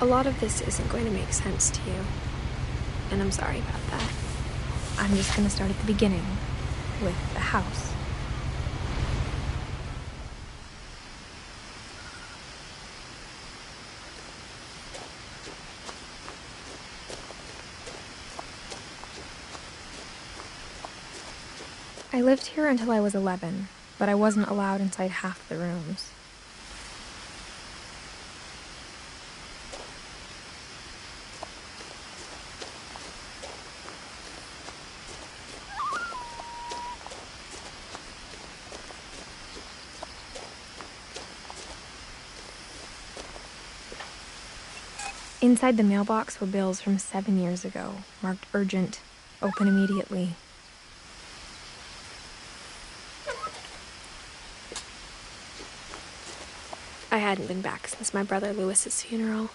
A lot of this isn't going to make sense to you, and I'm sorry about that. I'm just going to start at the beginning, with the house. I lived here until I was 11, but I wasn't allowed inside half the rooms. Inside the mailbox were bills from 7 years ago, marked urgent, open immediately. I hadn't been back since my brother Lewis's funeral.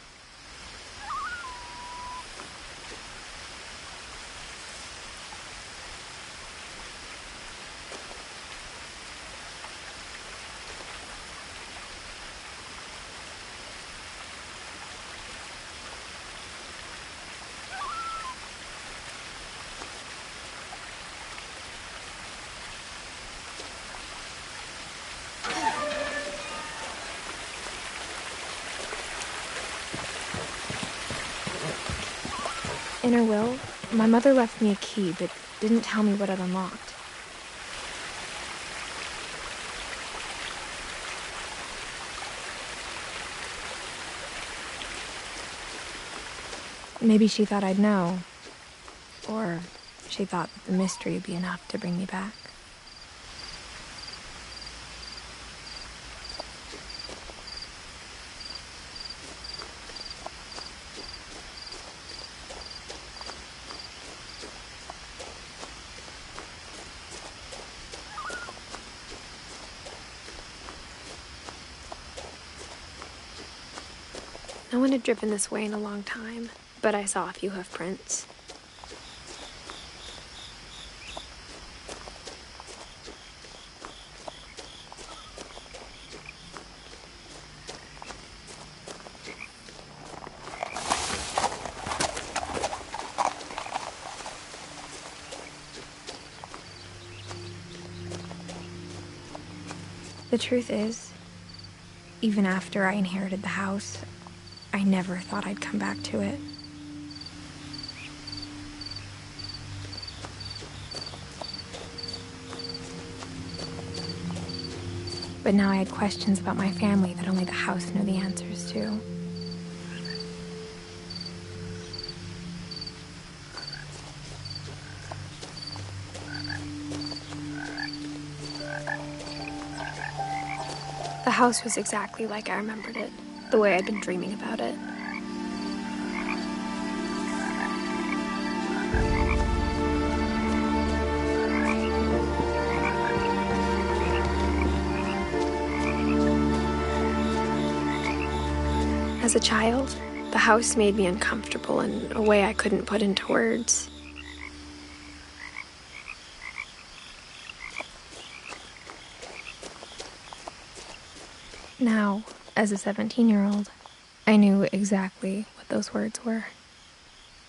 In her will, my mother left me a key, but didn't tell me what it unlocked. Maybe she thought I'd know, or she thought that the mystery would be enough to bring me back. No one had driven this way in a long time, but I saw a few hoof prints. The truth is, even after I inherited the house, I never thought I'd come back to it. But now I had questions about my family that only the house knew the answers to. The house was exactly like I remembered it, the way I'd been dreaming about it. As a child, the house made me uncomfortable in a way I couldn't put into words. Now, as a 17-year-old, I knew exactly what those words were.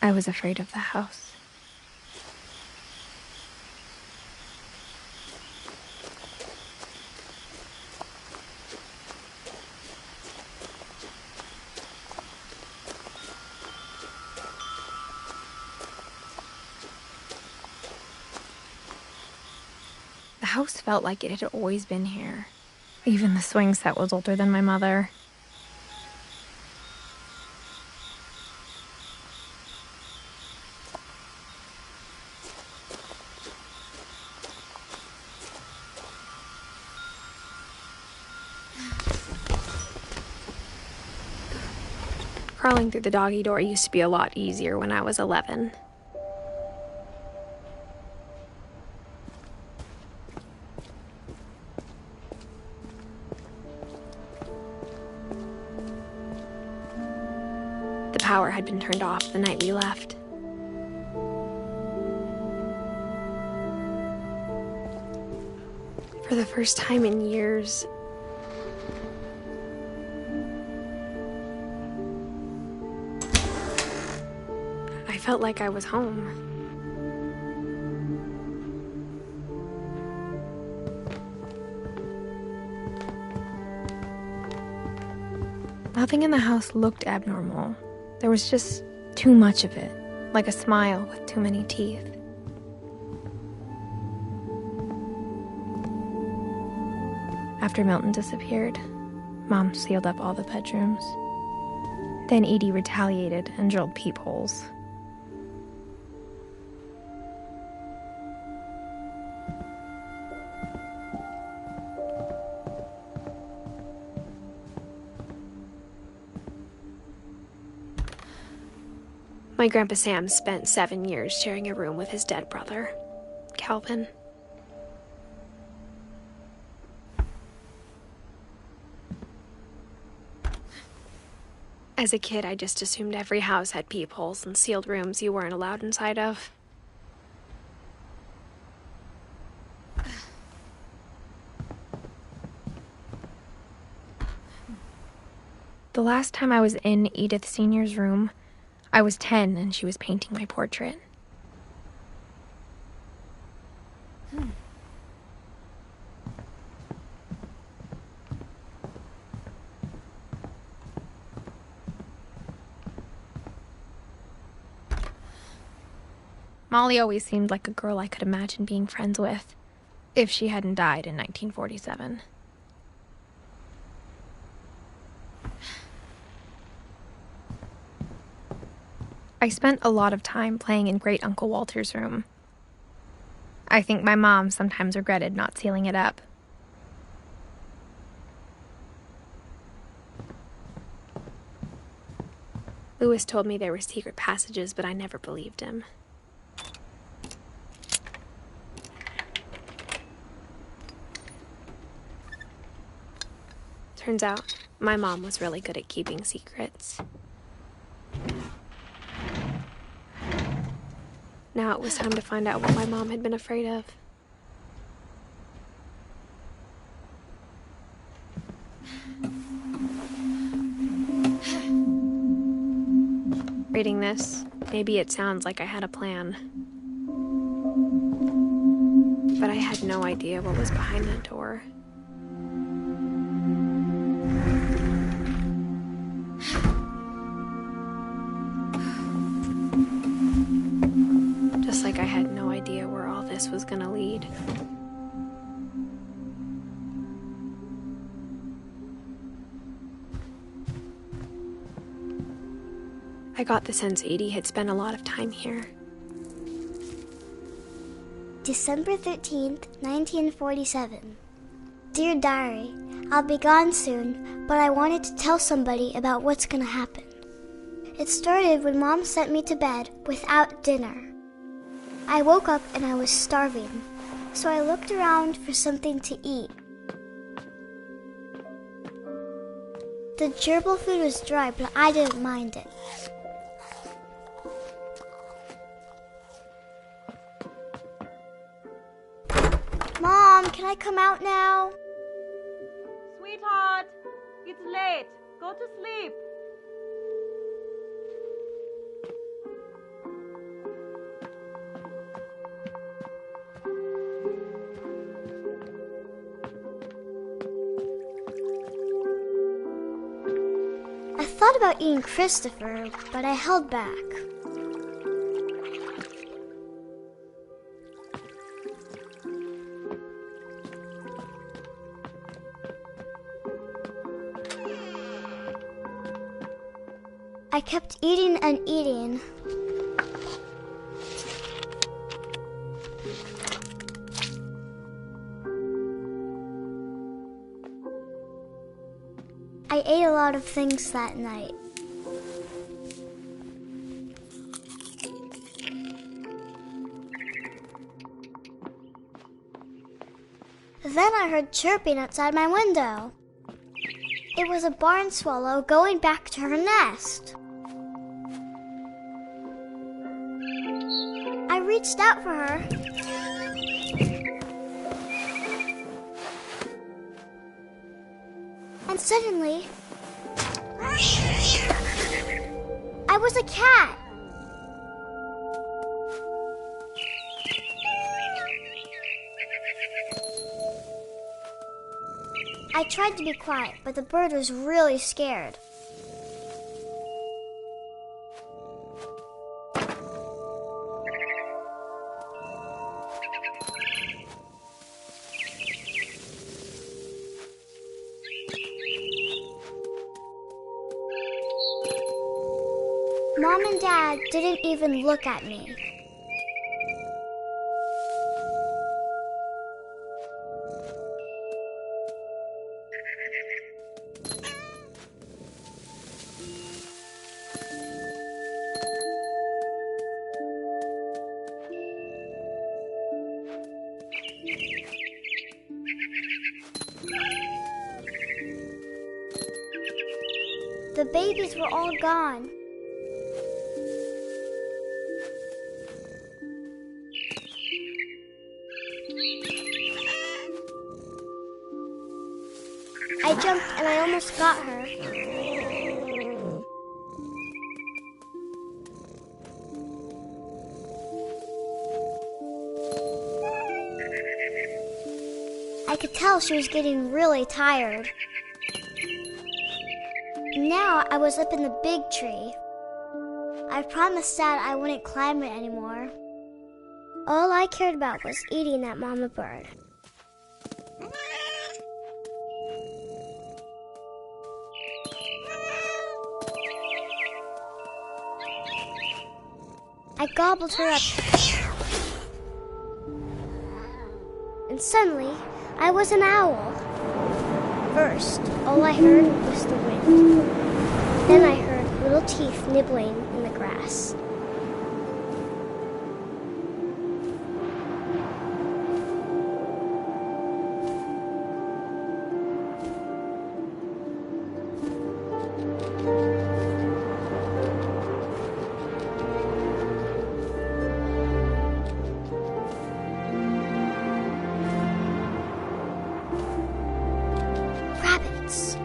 I was afraid of the house. The house felt like it had always been here. Even the swing set was older than my mother. Crawling through the doggy door used to be a lot easier when I was 11. The power had been turned off the night we left. For the first time in years, I felt like I was home. Nothing in the house looked abnormal. There was just too much of it, like a smile with too many teeth. After Milton disappeared, Mom sealed up all the bedrooms. Then Edie retaliated and drilled peepholes. My Grandpa Sam spent 7 years sharing a room with his dead brother, Calvin. As a kid, I just assumed every house had peepholes and sealed rooms you weren't allowed inside of. The last time I was in Edith Sr.'s room, I was 10 and she was painting my portrait. Molly always seemed like a girl I could imagine being friends with, if she hadn't died in 1947. I spent a lot of time playing in Great Uncle Walter's room. I think my mom sometimes regretted not sealing it up. Lewis told me there were secret passages, but I never believed him. Turns out, my mom was really good at keeping secrets. Now it was time to find out what my mom had been afraid of. Reading this, maybe it sounds like I had a plan. But I had no idea what was behind that door. Just like I had no idea where all this was gonna lead. I got the sense Edie had spent a lot of time here. December 13th, 1947. Dear Diary, I'll be gone soon, but I wanted to tell somebody about what's gonna happen. It started when Mom sent me to bed without dinner. I woke up and I was starving, so I looked around for something to eat. The gerbil food was dry, but I didn't mind it. Mom, can I come out now? Sweetheart, it's late. Go to sleep. I thought about eating Christopher, but I held back. I kept eating and eating. I ate a lot of things that night. Then I heard chirping outside my window. It was a barn swallow going back to her nest. I reached out for her. And suddenly, I was a cat. I tried to be quiet, but the bird was really scared. Mom and Dad didn't even look at me. The babies were all gone. I jumped and I almost got her. I could tell she was getting really tired. Now I was up in the big tree. I promised Dad I wouldn't climb it anymore. All I cared about was eating that mama bird. I gobbled her up. And suddenly, I was an owl. First, all I heard was the wind. Then I heard little teeth nibbling in the grass. Rabbits.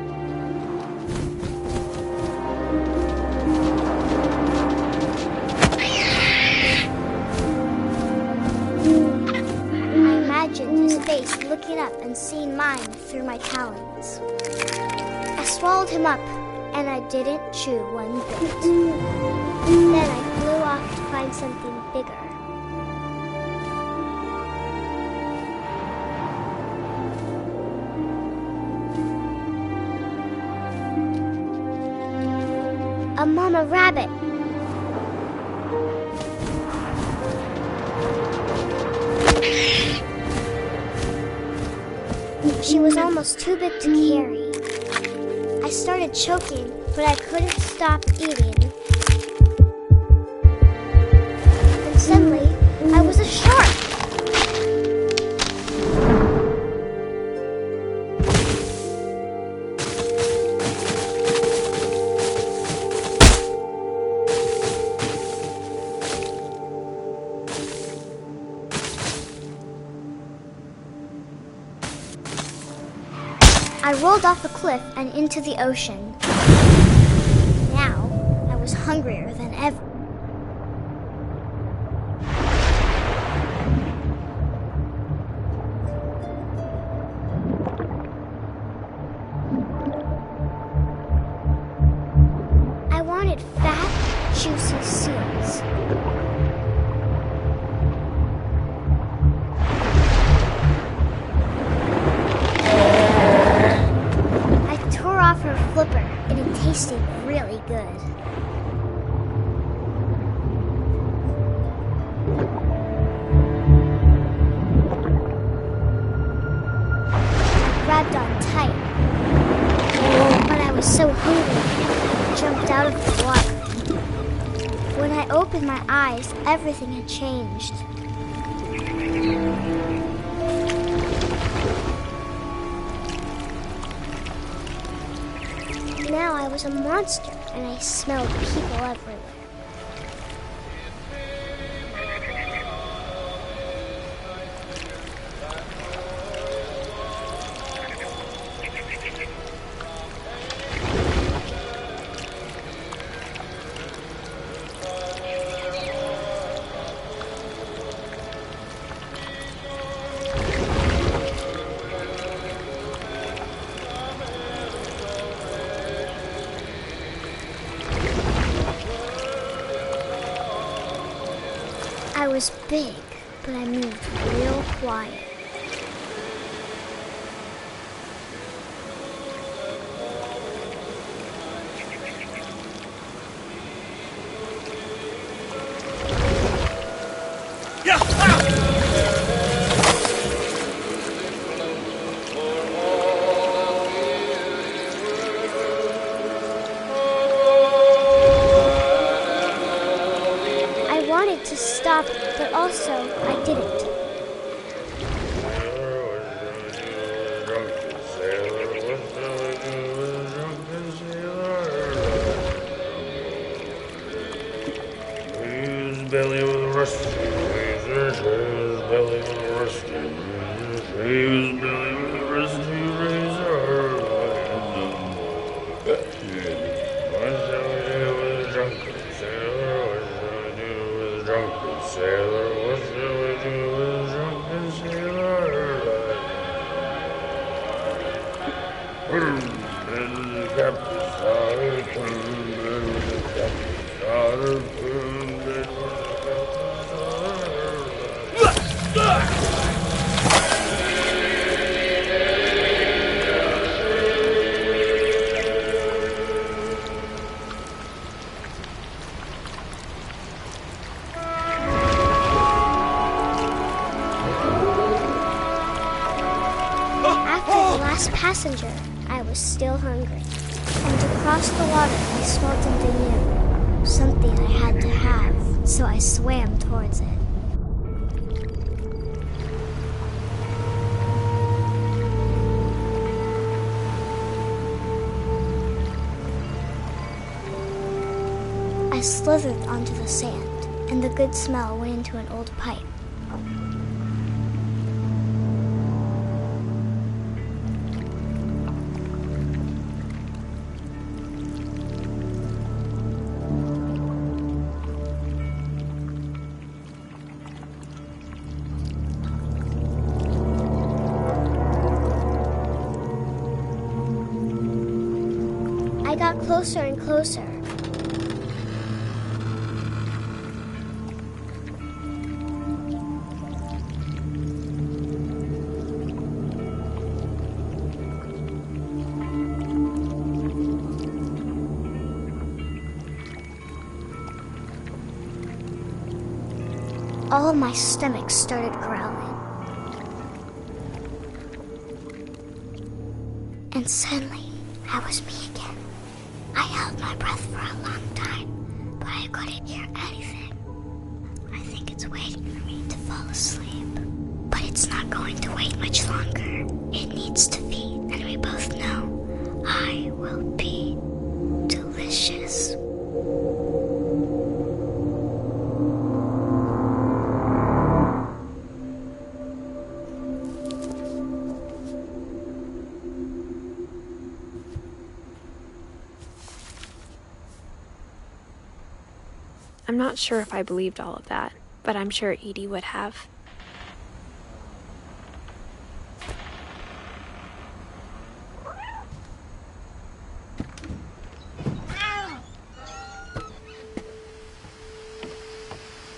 I imagined his face looking up and seeing mine through my talons. I swallowed him up, and I didn't chew one bit. Then I flew off to find something bigger. A mama rabbit. She was almost too big to carry. I started choking, but I couldn't stop eating. And suddenly, I was a shark. I rolled off the cliff and into the ocean. Now, I was hungrier than ever. I wanted fat, juicy seals. Her flipper, and it tasted really good. I grabbed on tight, but I was so hungry, I jumped out of the water. When I opened my eyes, everything had changed. I was a monster and I smelled people everywhere. I was big, but I moved real quiet. I wanted to stop, but also I didn't. Belly with a rusty razor, his belly with a rusty razor, his belly with a rusty razor. What shall we do with a drunken sailor? What shall we do with a drunken sailor? What shall we do with a drunken sailor? And the captain's daughter, the captain's daughter. Passenger, I was still hungry. And across the water, I smelled something new. Something I had to have, so I swam towards it. I slithered onto the sand, and the good smell went into an old pipe. I got closer and closer. All of my stomach started growling. And suddenly, I was me again. I held my breath for a long time, but I couldn't hear anything. I think it's waiting for me to fall asleep. But it's not going to wait much longer. It needs to feed, and we both know I will be delicious. I'm not sure if I believed all of that, but I'm sure Edie would have.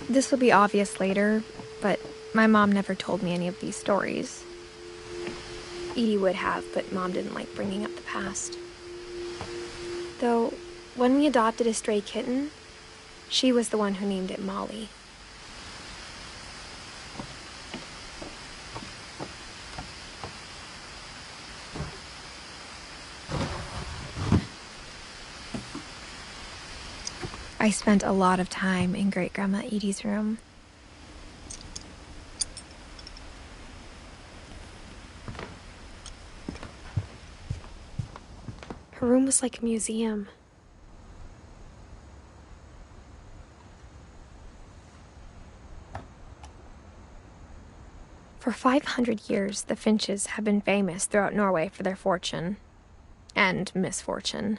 This will be obvious later, but my mom never told me any of these stories. Edie would have, but Mom didn't like bringing up the past. Though, when we adopted a stray kitten, she was the one who named it Molly. I spent a lot of time in Great-Grandma Edie's room. Her room was like a museum. For 500 years, the Finches have been famous throughout Norway for their fortune and misfortune.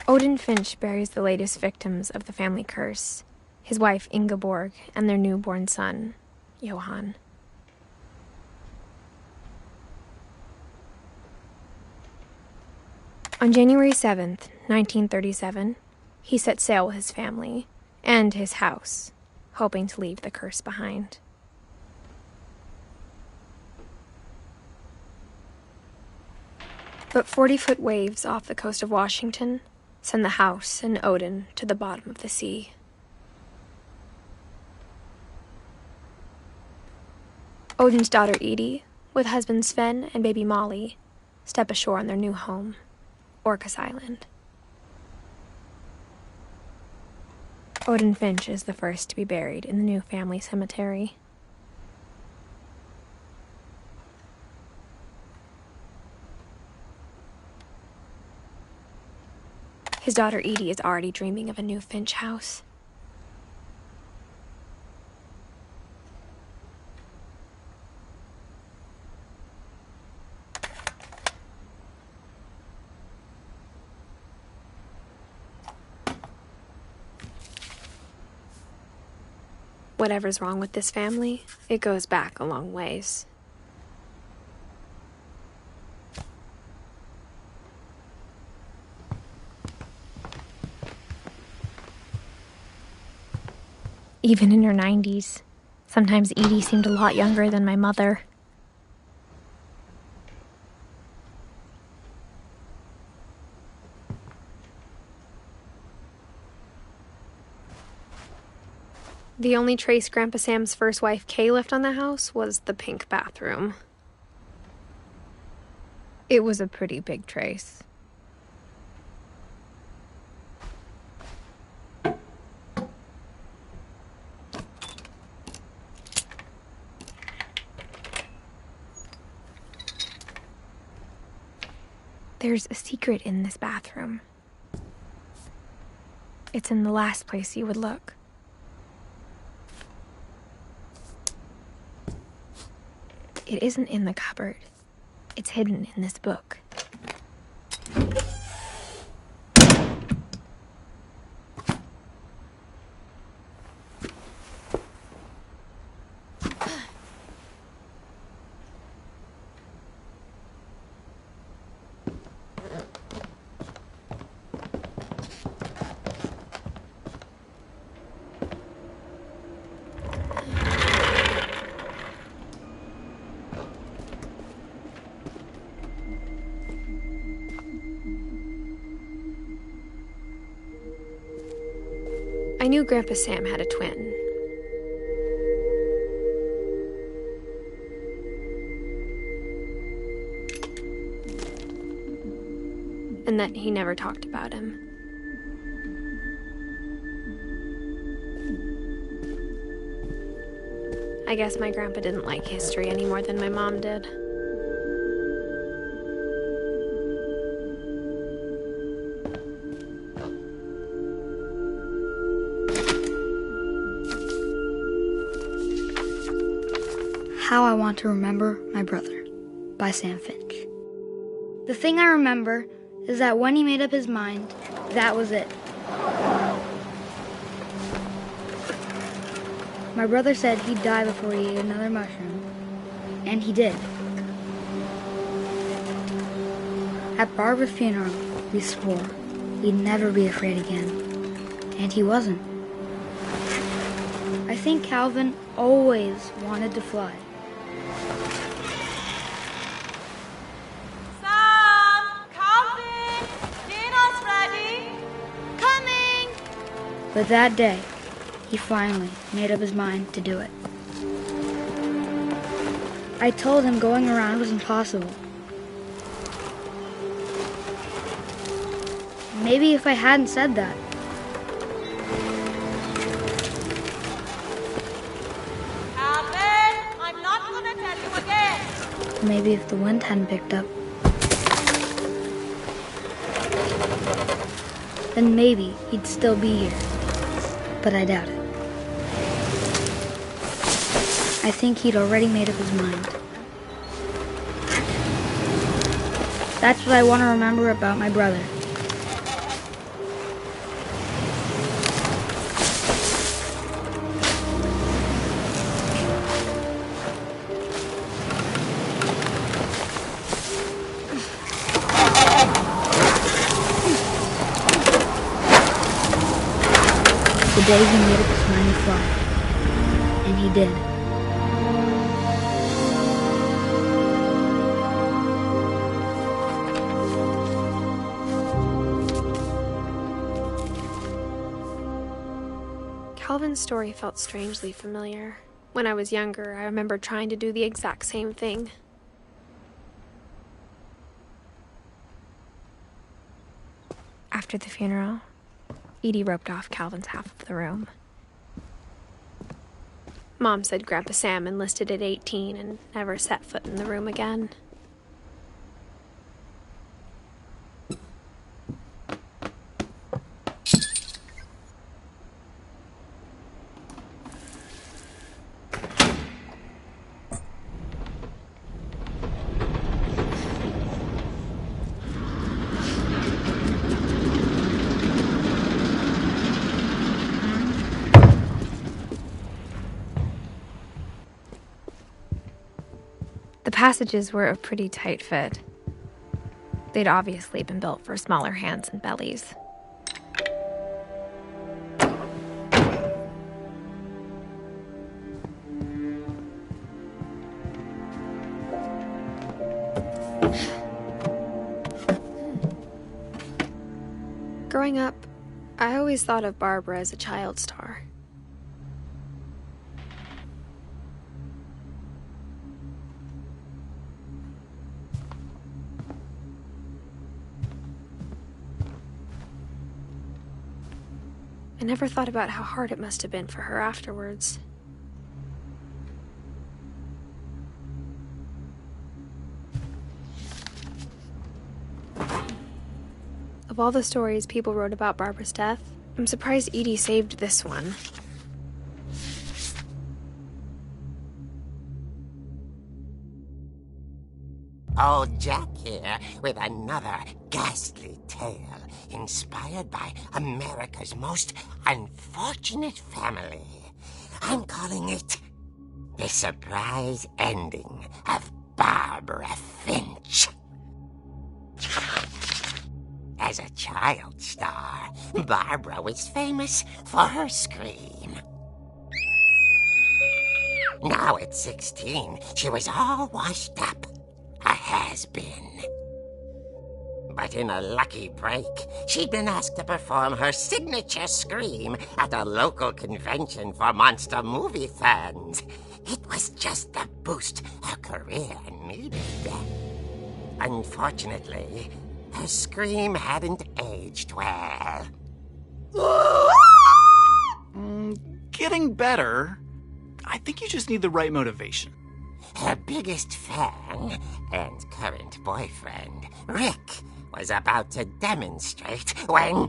Odin Finch buries the latest victims of the family curse, his wife Ingeborg and their newborn son, Johan. On January 7th, 1937, he set sail with his family and his house, hoping to leave the curse behind. But 40-foot waves off the coast of Washington send the house and Odin to the bottom of the sea. Odin's daughter Edie, with husband Sven and baby Molly, step ashore on their new home, Orcas Island. Odin Finch is the first to be buried in the new family cemetery. His daughter Edie is already dreaming of a new Finch house. Whatever's wrong with this family, it goes back a long ways. Even in her 90s, sometimes Edie seemed a lot younger than my mother. The only trace Grandpa Sam's first wife, Kay, left on the house was the pink bathroom. It was a pretty big trace. There's a secret in this bathroom. It's in the last place you would look. It isn't in the cupboard. It's hidden in this book. I knew Grandpa Sam had a twin. And that he never talked about him. I guess my grandpa didn't like history any more than my mom did. How I Want to Remember My Brother by Sam Finch. The thing I remember is that when he made up his mind, that was it. My brother said he'd die before he ate another mushroom, and he did. At Barbara's funeral, we swore we'd never be afraid again, and he wasn't. I think Calvin always wanted to fly. Sam! Calvin! Dinner's ready! Coming! But that day, he finally made up his mind to do it. I told him going around was impossible. Maybe if I hadn't said that, Alvin, I'm not gonna tell you again. maybe if the wind hadn't picked up, then maybe he'd still be here. But I doubt it. I think he'd already made up his mind. That's what I want to remember about my brother. The day he made up his mind to fly. And he did. Calvin's story felt strangely familiar. When I was younger, I remember trying to do the exact same thing. After the funeral, Edie roped off Calvin's half of the room. Mom said Grandpa Sam enlisted at 18 and never set foot in the room again. The passages were a pretty tight fit. They'd obviously been built for smaller hands and bellies. Growing up, I always thought of Barbara as a child star. I never thought about how hard it must have been for her afterwards. Of all the stories people wrote about Barbara's death, I'm surprised Edie saved this one. Old Jack here with another ghastly tale inspired by America's most unfortunate family. I'm calling it The Surprise Ending of Barbara Finch. As a child star, Barbara was famous for her scream. Now at 16, she was all washed up. A has-been. But in a lucky break, she'd been asked to perform her signature scream at a local convention for monster movie fans. It was just the boost her career needed. Unfortunately, her scream hadn't aged well. Getting better. I think you just need the right motivation. Her biggest fan and current boyfriend, Rick, was about to demonstrate when...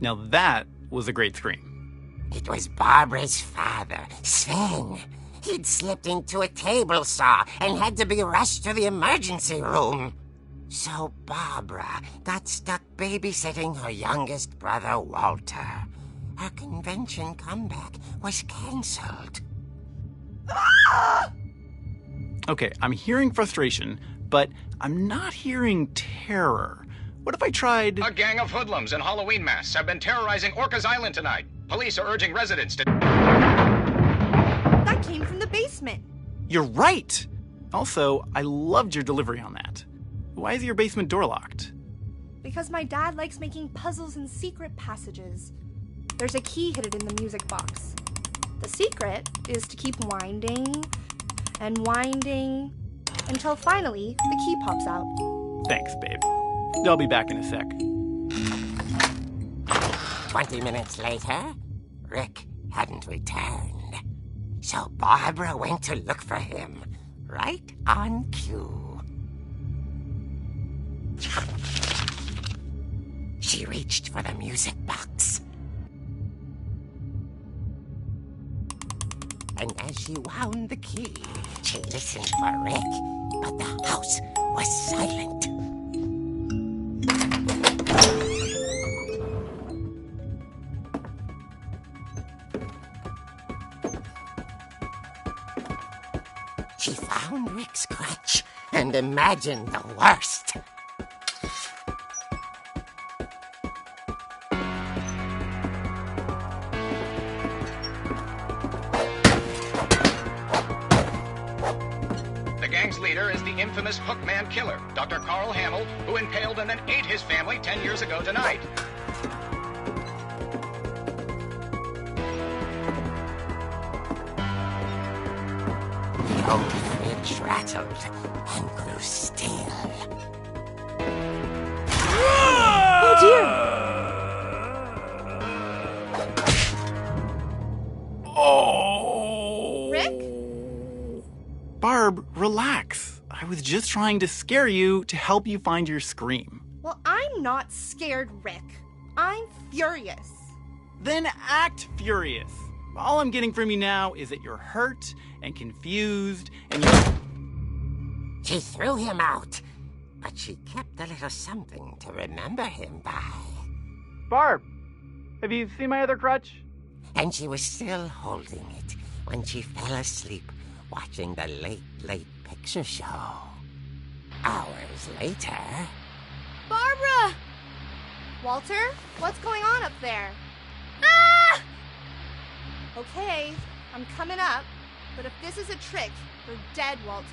Now that was a great scream. It was Barbara's father, Sven. He'd slipped into a table saw and had to be rushed to the emergency room. So Barbara got stuck babysitting her youngest brother, Walter. Her convention comeback was cancelled. Okay, I'm hearing frustration, but I'm not hearing terror. What if I tried... A gang of hoodlums in Halloween masks have been terrorizing Orcas Island tonight. Police are urging residents to... That came from the basement. You're right! Also, I loved your delivery on that. Why is your basement door locked? because my dad likes making puzzles and secret passages. There's a key hidden in the music box. The secret is to keep winding and winding until finally the key pops out. Thanks, babe. I'll be back in a sec. 20 minutes later, Rick hadn't returned. So Barbara went to look for him, right on cue. She reached for the music box. And as she wound the key, she listened for Rick, but the house was silent. She found Rick's crutch and imagined the worst. The gang's leader is the infamous Hookman killer, Dr. Carl Hamill, who impaled and then ate his family 10 years ago tonight. The old fridge rattled and grew still. Oh dear! Oh! Rick? Barb, relax. I was just trying to scare you to help you find your scream. Well, I'm not scared, Rick. I'm furious. Then act furious. All I'm getting from you now is that you're hurt and confused and you're... She threw him out, but she kept a little something to remember him by. Barb, have you seen my other crutch? And she was still holding it when she fell asleep watching the late picture show. Hours later... Barbara! Walter, what's going on up there? Ah! Okay, I'm coming up, but if this is a trick, you're dead, Walter.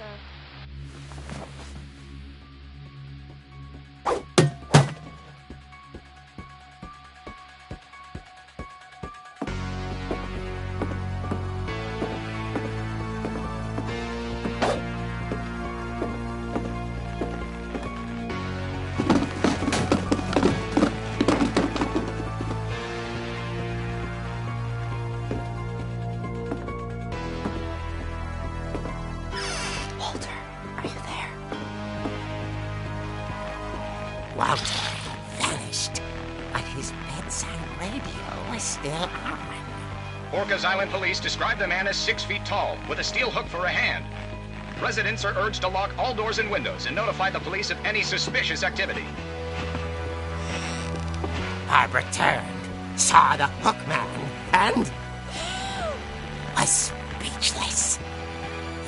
Walter vanished, but his bedside radio was still on. Orcas Island police describe the man as 6 feet tall, with a steel hook for a hand. Residents are urged to lock all doors and windows and notify the police of any suspicious activity. Barbara turned, saw the hookman, and was speechless.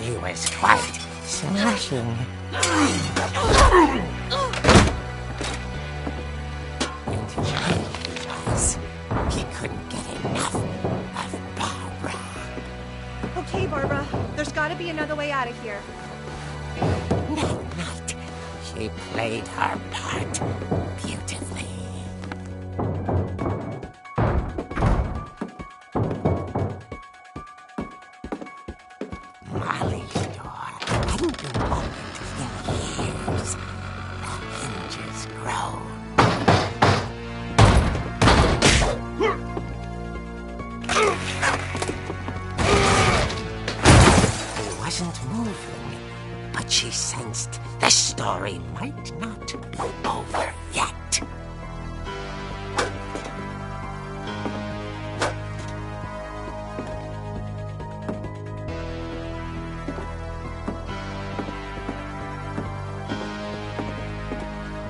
He was quite smashing. He couldn't get enough of Barbara. Okay, Barbara, there's gotta be another way out of here. That night, she played her part beautifully. Molly's door hadn't been opened in years. The hinges groaned. He wasn't moving, but she sensed the story might not be over yet.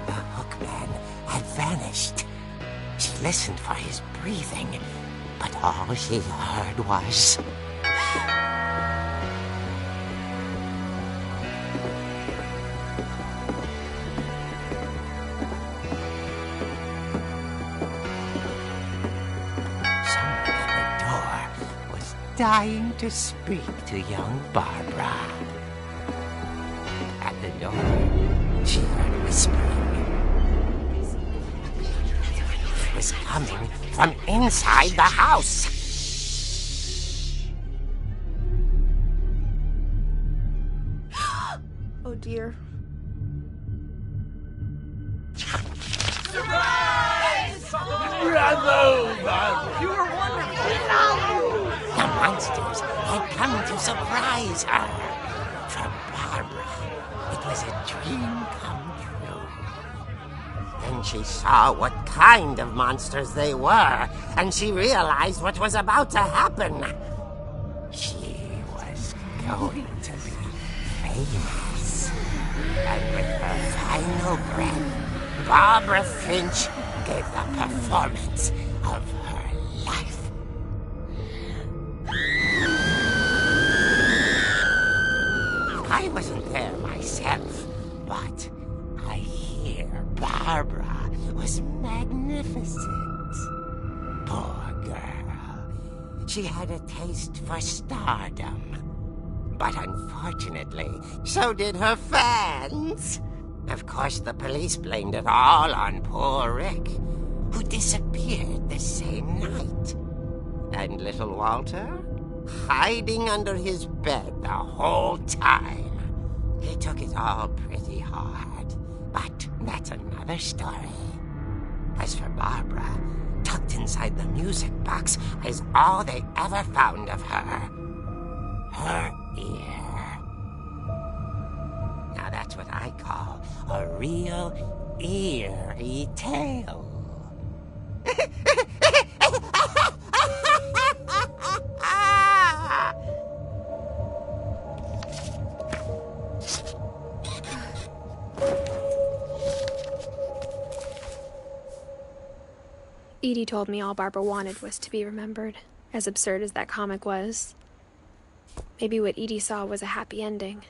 The hookman had vanished. She listened for his breathing, but all she heard was... Someone at the door was dying to speak to young Barbara. At the door, she heard whispering. coming from inside the house. Oh dear. Bravo, Barbara! You were wonderful! The monsters had come to surprise her. For Barbara, it was a dream come true. Then she saw what kind of monsters they were, and she realized what was about to happen. She was going to be famous. And with her final breath, Barbara Finch gave the performance of her life. I wasn't there myself, but I hear Barbara was magnificent. Poor girl. She had a taste for stardom. But unfortunately, so did her fans. Of course, the police blamed it all on poor Rick, who disappeared the same night. And little Walter, hiding under his bed the whole time. He took it all pretty hard, but that's another story. As for Barbara, tucked inside the music box is all they ever found of her. Her ear. Now that's what I call a real eerie tale. Edie told me all Barbara wanted was to be remembered, as absurd as that comic was. Maybe what Edie saw was a happy ending.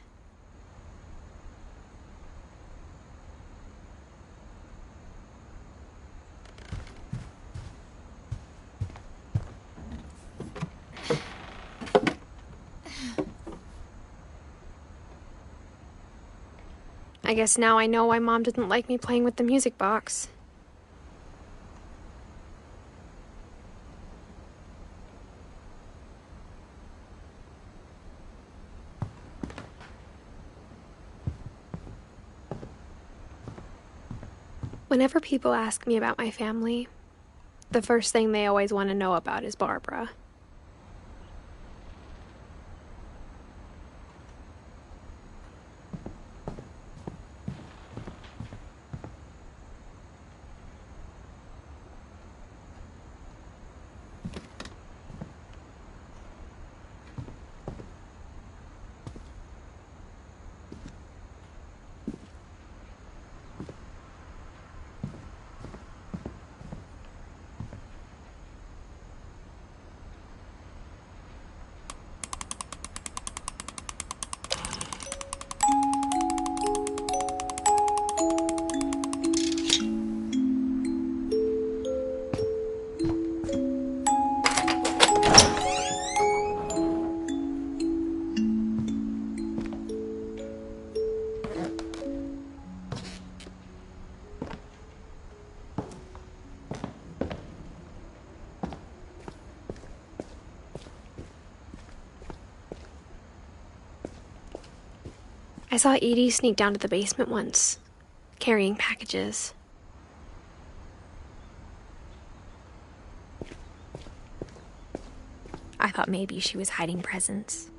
I guess now I know why Mom didn't like me playing with the music box. Whenever people ask me about my family, the first thing they always want to know about is Barbara. I saw Edie sneak down to the basement once, carrying packages. I thought maybe she was hiding presents.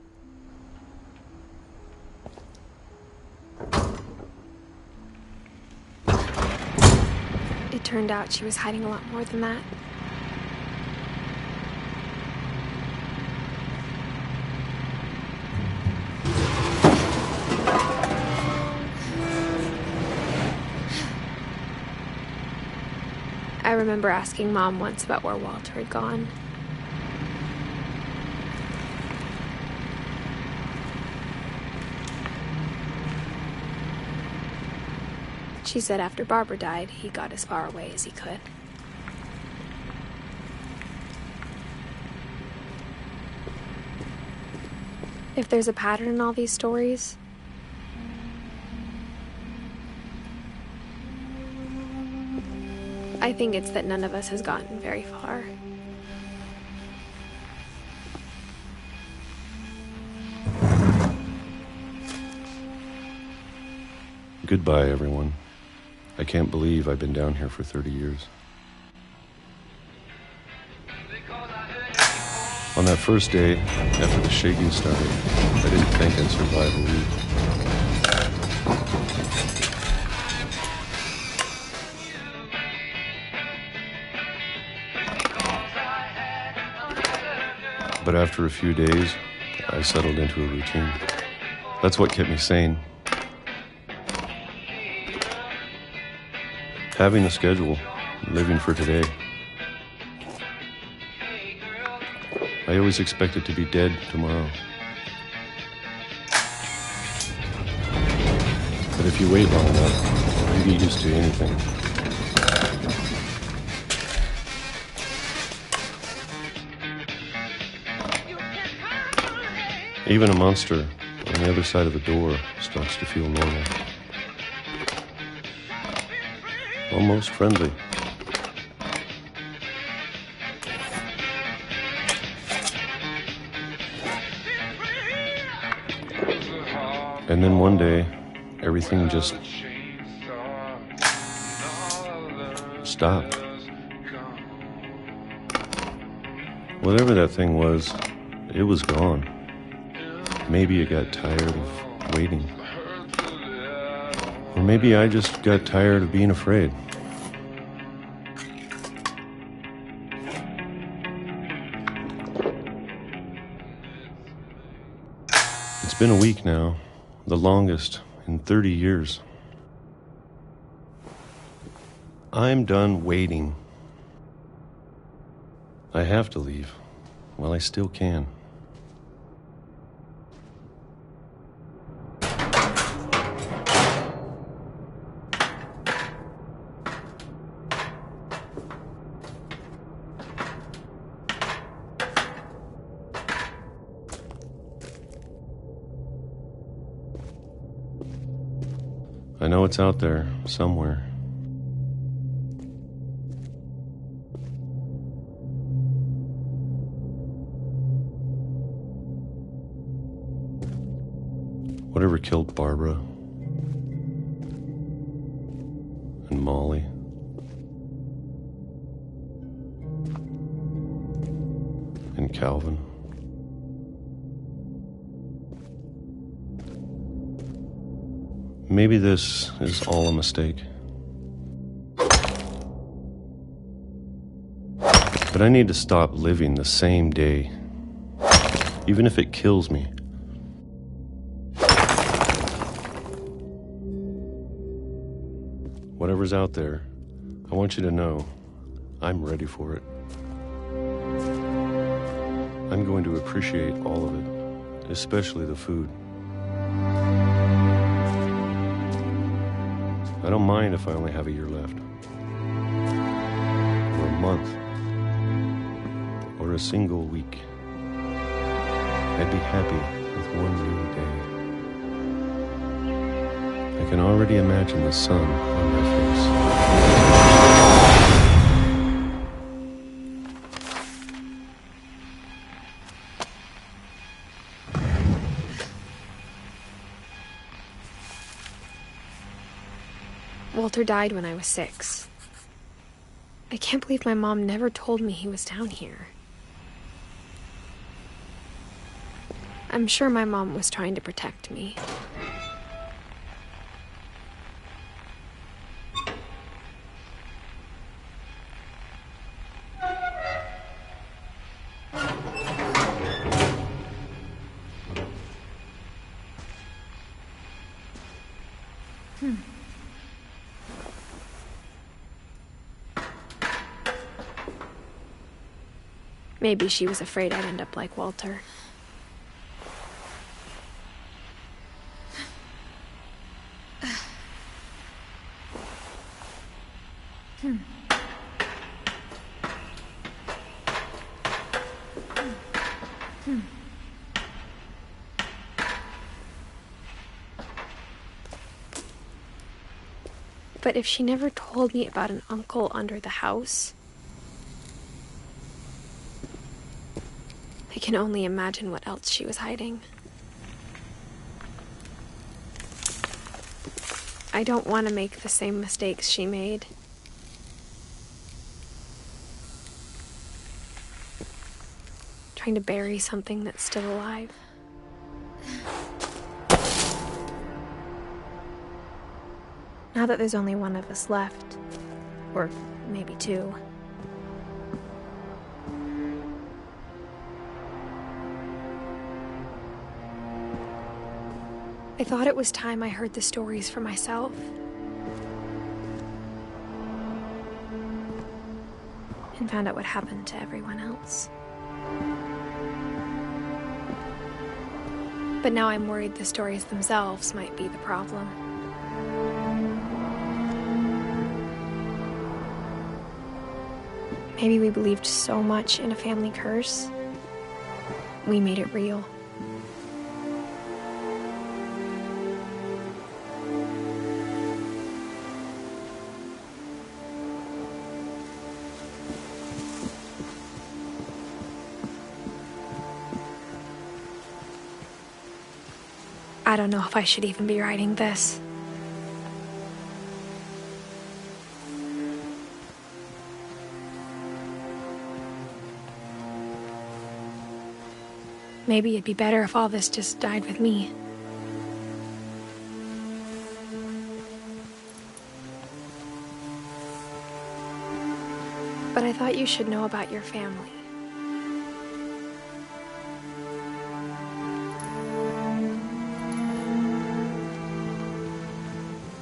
It turned out she was hiding a lot more than that. I remember asking Mom once about where Walter had gone. She said after Barbara died, he got as far away as he could. If there's a pattern in all these stories, I think it's that none of us has gotten very far. Goodbye, everyone. I can't believe I've been down here for 30 years. On that first day, after the shaking started, I didn't think I'd survive a week. But after a few days, I settled into a routine. That's what kept me sane. Having a schedule, living for today. I always expected to be dead tomorrow. But if you wait long enough, you get used to anything. Even a monster on the other side of the door starts to feel normal. Almost friendly. And then one day, everything just stopped. Whatever that thing was, it was gone. Maybe it got tired of waiting. Or maybe I just got tired of being afraid. It's been a week now, the longest in 30 years. I'm done waiting. I have to leave while I still can. I know it's out there, somewhere. Whatever killed Barbara and Molly and Calvin. Maybe this is all a mistake. But I need to stop living the same day, even if it kills me. Whatever's out there, I want you to know I'm ready for it. I'm going to appreciate all of it, especially the food. I don't mind if I only have a year left, or a month, or a single week. I'd be happy with one new day. I can already imagine the sun on my face. Walter died when I was 6. I can't believe my mom never told me he was down here. I'm sure my mom was trying to protect me. Maybe she was afraid I'd end up like Walter. But if she never told me about an uncle under the house, I can only imagine what else she was hiding. I don't want to make the same mistakes she made. Trying to bury something that's still alive. Now that there's only one of us left, or maybe two, I thought it was time I heard the stories for myself. And found out what happened to everyone else. But now I'm worried the stories themselves might be the problem. Maybe we believed so much in a family curse, we made it real. I don't know if I should even be writing this. Maybe it'd be better if all this just died with me. But I thought you should know about your family.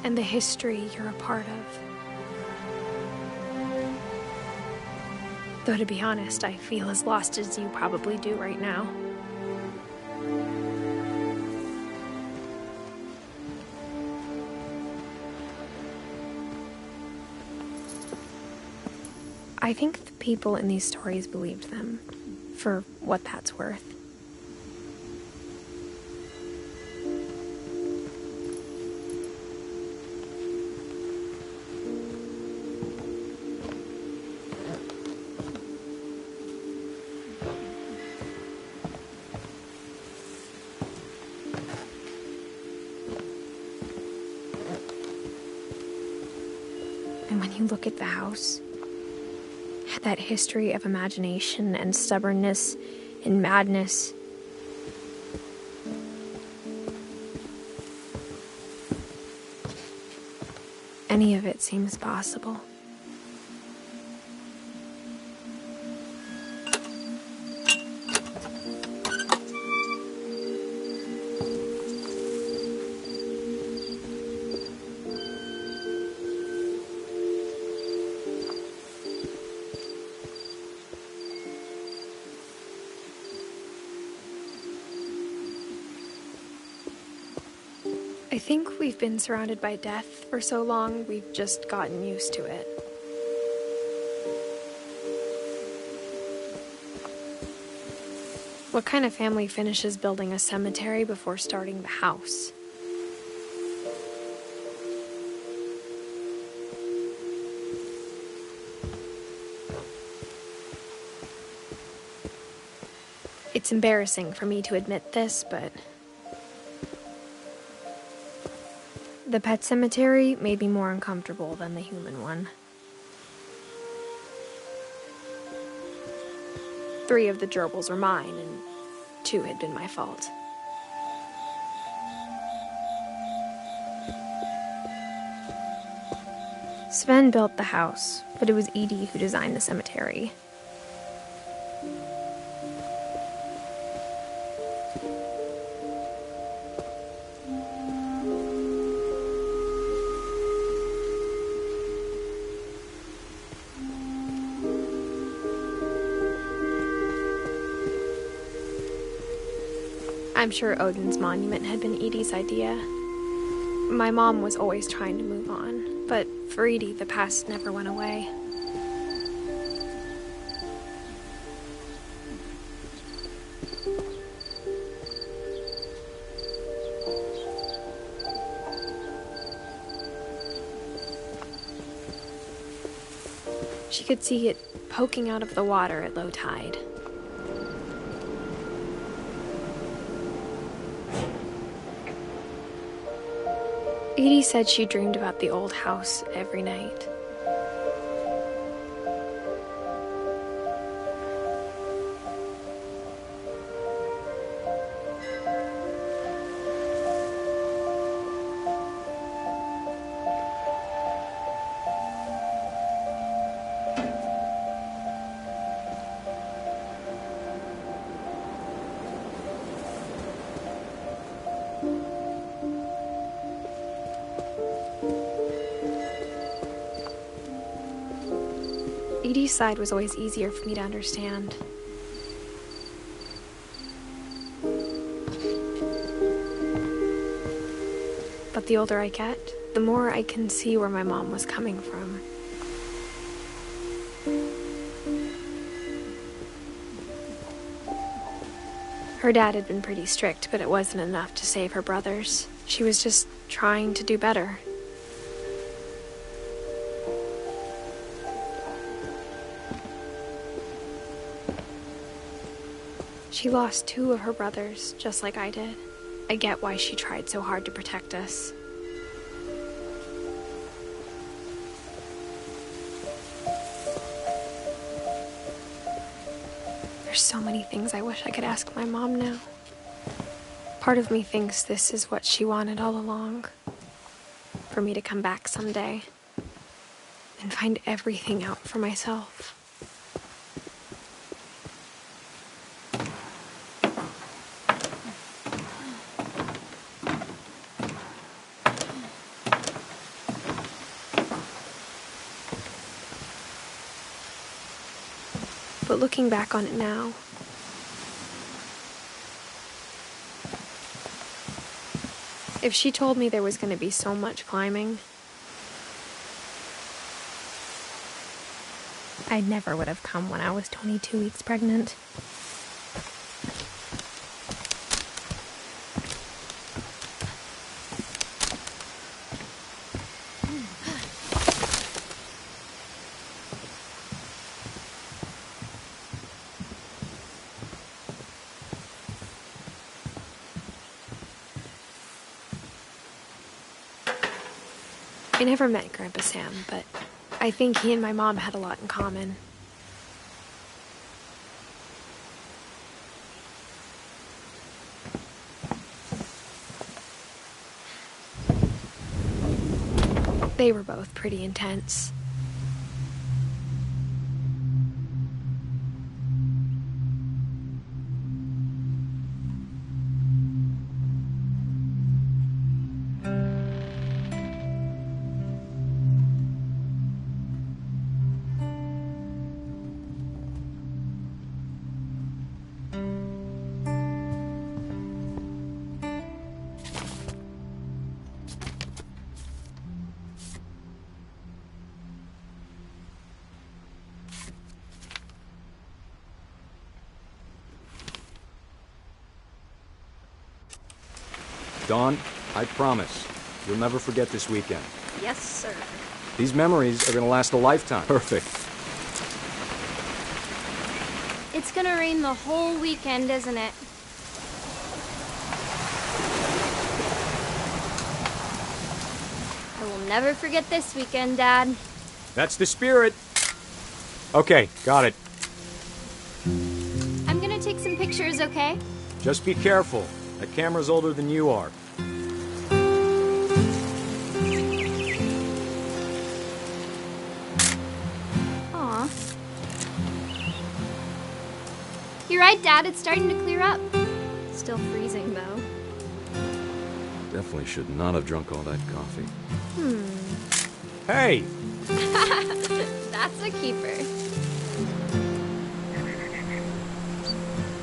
And the history you're a part of. Though to be honest, I feel as lost as you probably do right now. I think the people in these stories believed them, for what that's worth. And when you look at the house, that history of imagination and stubbornness and madness, any of it seems possible. I think we've been surrounded by death for so long, we've just gotten used to it. What kind of family finishes building a cemetery before starting the house? It's embarrassing for me to admit this, but the pet cemetery made me more uncomfortable than the human one. 3 of the gerbils were mine, and 2 had been my fault. Sven built the house, but it was Edie who designed the cemetery. I'm sure Odin's monument had been Edie's idea. My mom was always trying to move on, but for Edie, the past never went away. She could see it poking out of the water at low tide. Edie said she dreamed about the old house every night. Edie's side was always easier for me to understand. But the older I get, the more I can see where my mom was coming from. Her dad had been pretty strict, but it wasn't enough to save her brothers. She was just trying to do better. She lost 2 of her brothers, just like I did. I get why she tried so hard to protect us. There's so many things I wish I could ask my mom now. Part of me thinks this is what she wanted all along. For me to come back someday and find everything out for myself. But looking back on it now, if she told me there was going to be so much climbing, I never would have come when I was 22 weeks pregnant. I never met Grandpa Sam, but I think he and my mom had a lot in common. They were both pretty intense. Dawn, I promise, you'll never forget this weekend. Yes, sir. These memories are gonna last a lifetime. Perfect. It's gonna rain the whole weekend, isn't it? I will never forget this weekend, Dad. That's the spirit. Okay, got it. I'm gonna take some pictures, okay? Just be careful. That camera's older than you are. Aw. You're right, Dad. It's starting to clear up. Still freezing, though. Definitely should not have drunk all that coffee. Hey! That's a keeper.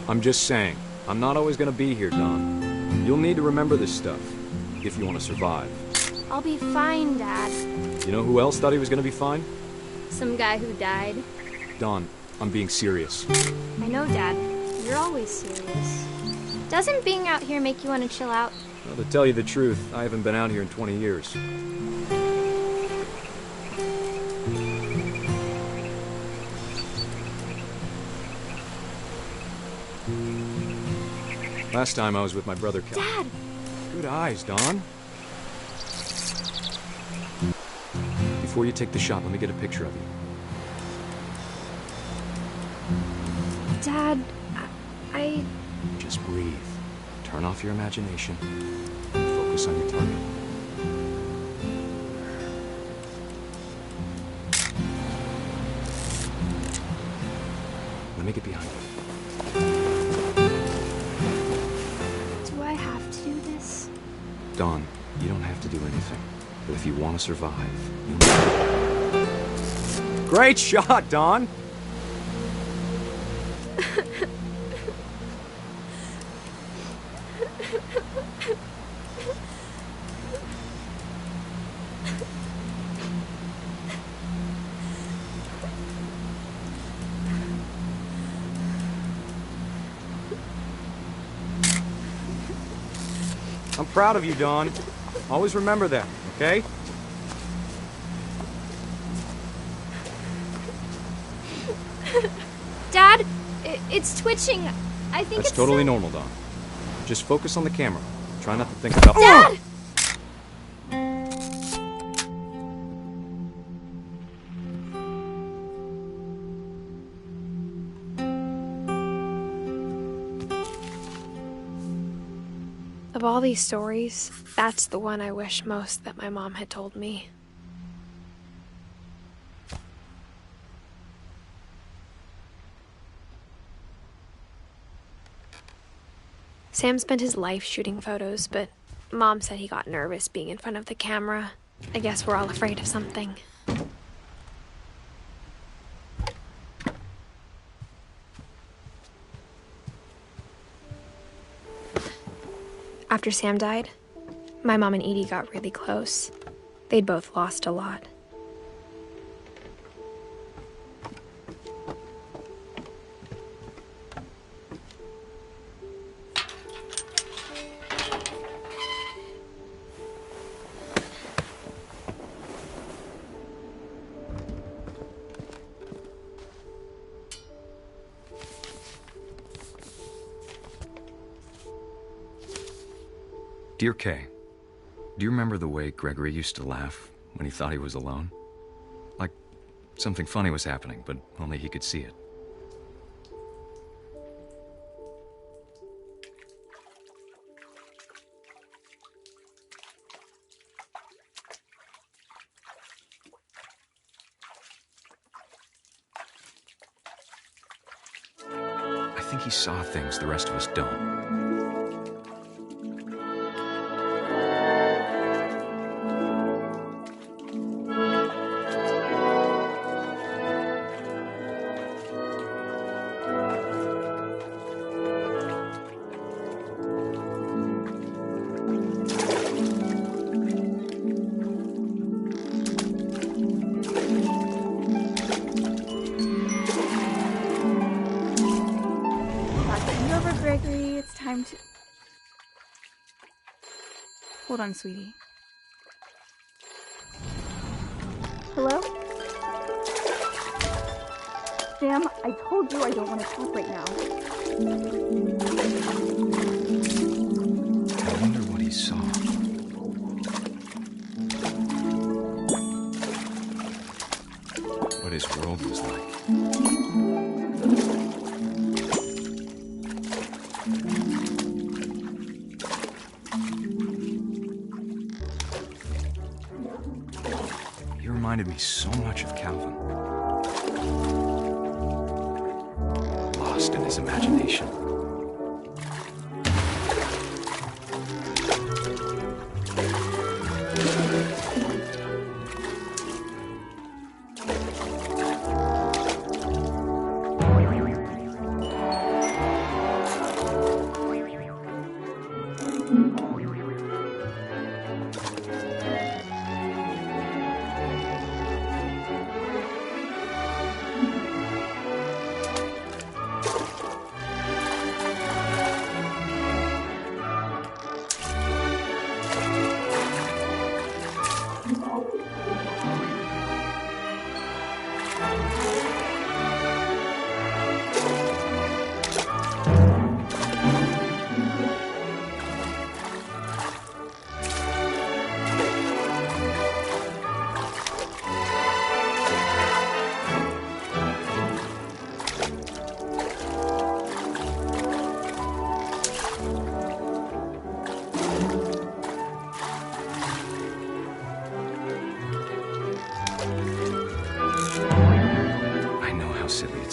I'm just saying, I'm not always gonna be here, Don. You'll need to remember this stuff, if you want to survive. I'll be fine, Dad. You know who else thought he was gonna be fine? Some guy who died. Don, I'm being serious. I know, Dad. You're always serious. Doesn't being out here make you want to chill out? Well, to tell you the truth, I haven't been out here in 20 years. Last time I was with my brother Cal. Dad! Good eyes, Dawn. Before you take the shot, let me get a picture of you. Dad, I... Just breathe. Turn off your imagination. Focus on your target. Let me get behind you. Do I have to do this? Dawn, you don't have to do anything. But if you want to survive, you need... Great shot, Dawn! I'm proud of you, Dawn. Always remember that, okay? Dad, it's twitching. I think That's it's totally normal, Dawn. Just focus on the camera. Try not to think about... Dad! Of all these stories, that's the one I wish most that my mom had told me. Sam spent his life shooting photos, but Mom said he got nervous being in front of the camera. I guess we're all afraid of something. After Sam died, my mom and Edie got really close. They'd both lost a lot. Dear Kay, do you remember the way Gregory used to laugh when he thought he was alone? Like something funny was happening, but only he could see it. I think he saw things the rest of us don't. Gregory, it's time to... Hold on, sweetie. Hello? Sam, I told you I don't want to talk right now. I wonder what he saw. What his world was like. Reminded me so much of Calvin. Lost in his imagination.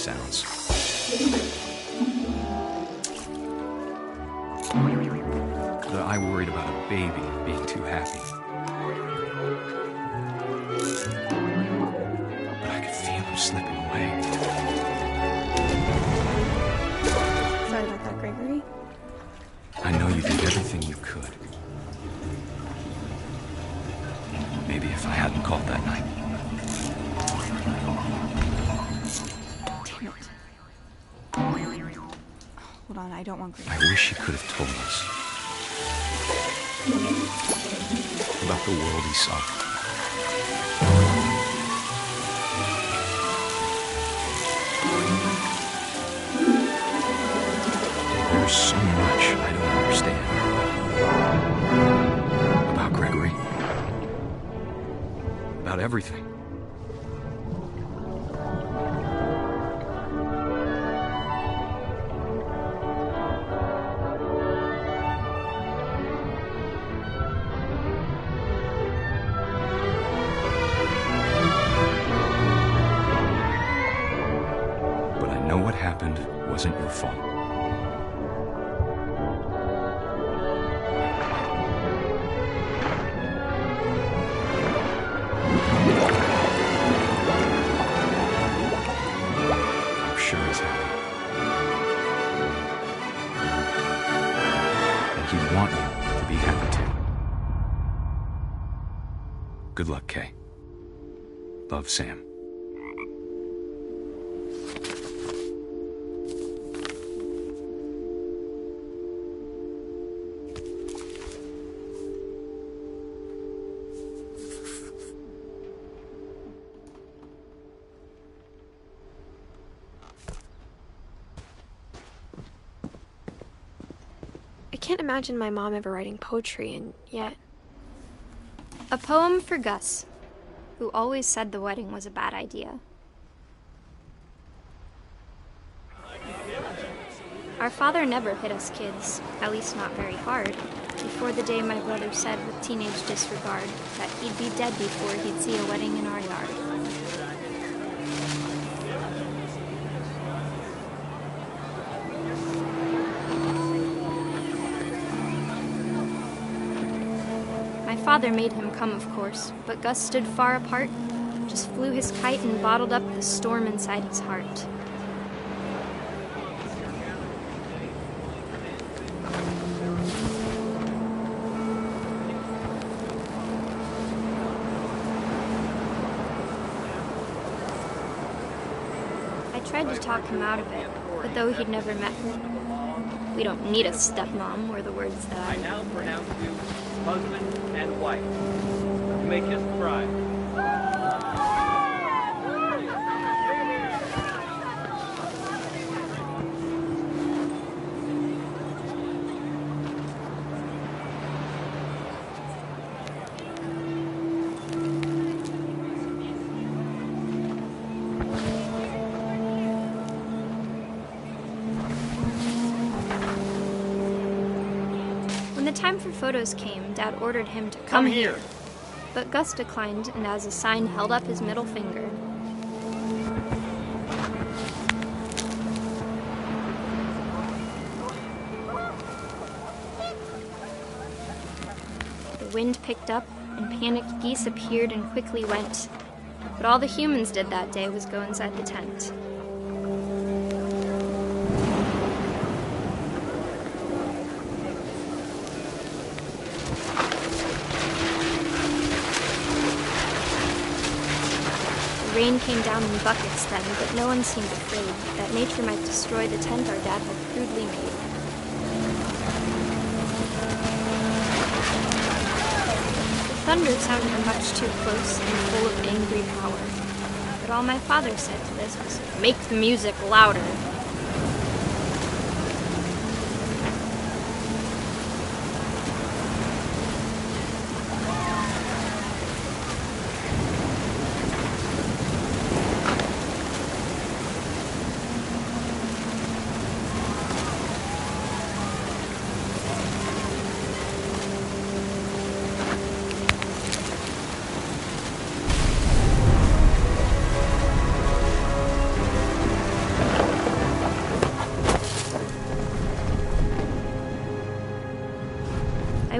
sounds. I worried about a baby being too happy. But I could feel him slipping away. Sorry about that, Gregory. I know you did everything you could. Maybe if I hadn't called that night. Damn it. Hold on, I don't want Gregory. I wish he could have told us about the world he saw. There's so much I don't understand about Gregory, about everything. What happened wasn't your fault. I'm sure he's happy. And he'd want you to be happy too. Good luck, Kay. Love, Sam. I can't imagine my mom ever writing poetry, and yet... A poem for Gus, who always said the wedding was a bad idea. Our father never hit us kids, at least not very hard, before the day my brother said with teenage disregard that he'd be dead before he'd see a wedding in our yard. My father made him come, of course, but Gus stood far apart, just flew his kite and bottled up the storm inside his heart. I tried to talk him out of it, but though he'd never met her, "We don't need a stepmom," were the words that I now pronounce you husband and wife. You may kiss the bride. When the time for photos came, Dad ordered him to come here. But Gus declined and as a sign held up his middle finger. The wind picked up and panicked geese appeared and quickly went. But all the humans did that day was go inside the tent. Rain came down in buckets then, but no one seemed afraid that nature might destroy the tent our dad had crudely made. The thunder sounded much too close and full of angry power, but all my father said to this was, "Make the music louder."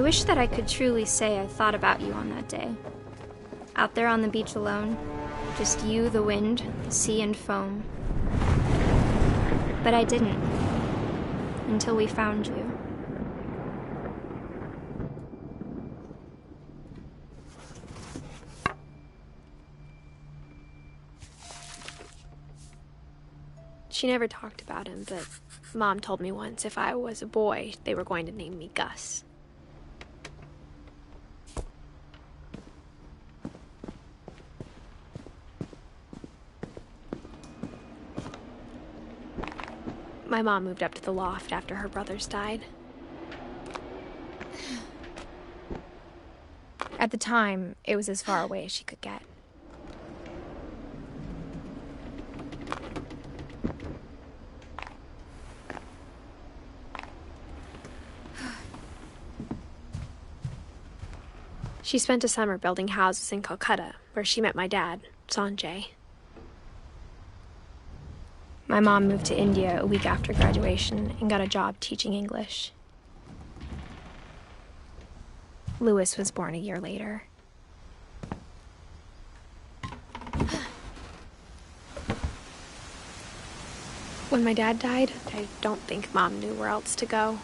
wish that I could truly say I thought about you on that day. Out there on the beach alone, just you, the wind, the sea, and foam. But I didn't, until we found you. She never talked about him, but Mom told me once if I was a boy, they were going to name me Gus. My mom moved up to the loft after her brothers died. At the time, it was as far away as she could get. She spent a summer building houses in Calcutta, where she met my dad, Sanjay. My mom moved to India a week after graduation and got a job teaching English. Louis was born a year later. When my dad died, I don't think Mom knew where else to go.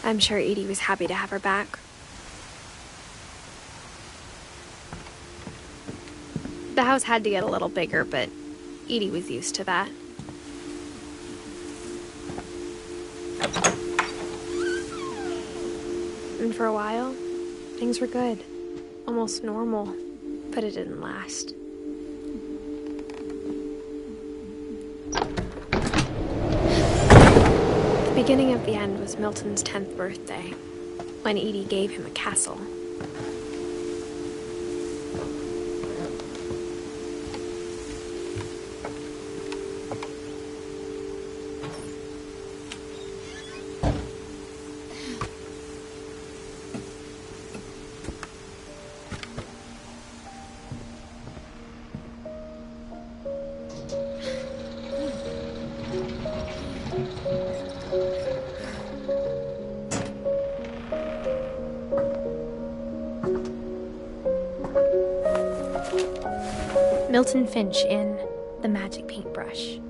I'm sure Edie was happy to have her back. The house had to get a little bigger, but Edie was used to that. And for a while, things were good. Almost normal, but it didn't last. The beginning of the end was Milton's 10th birthday, when Edie gave him a castle. Milton Finch in The Magic Paintbrush.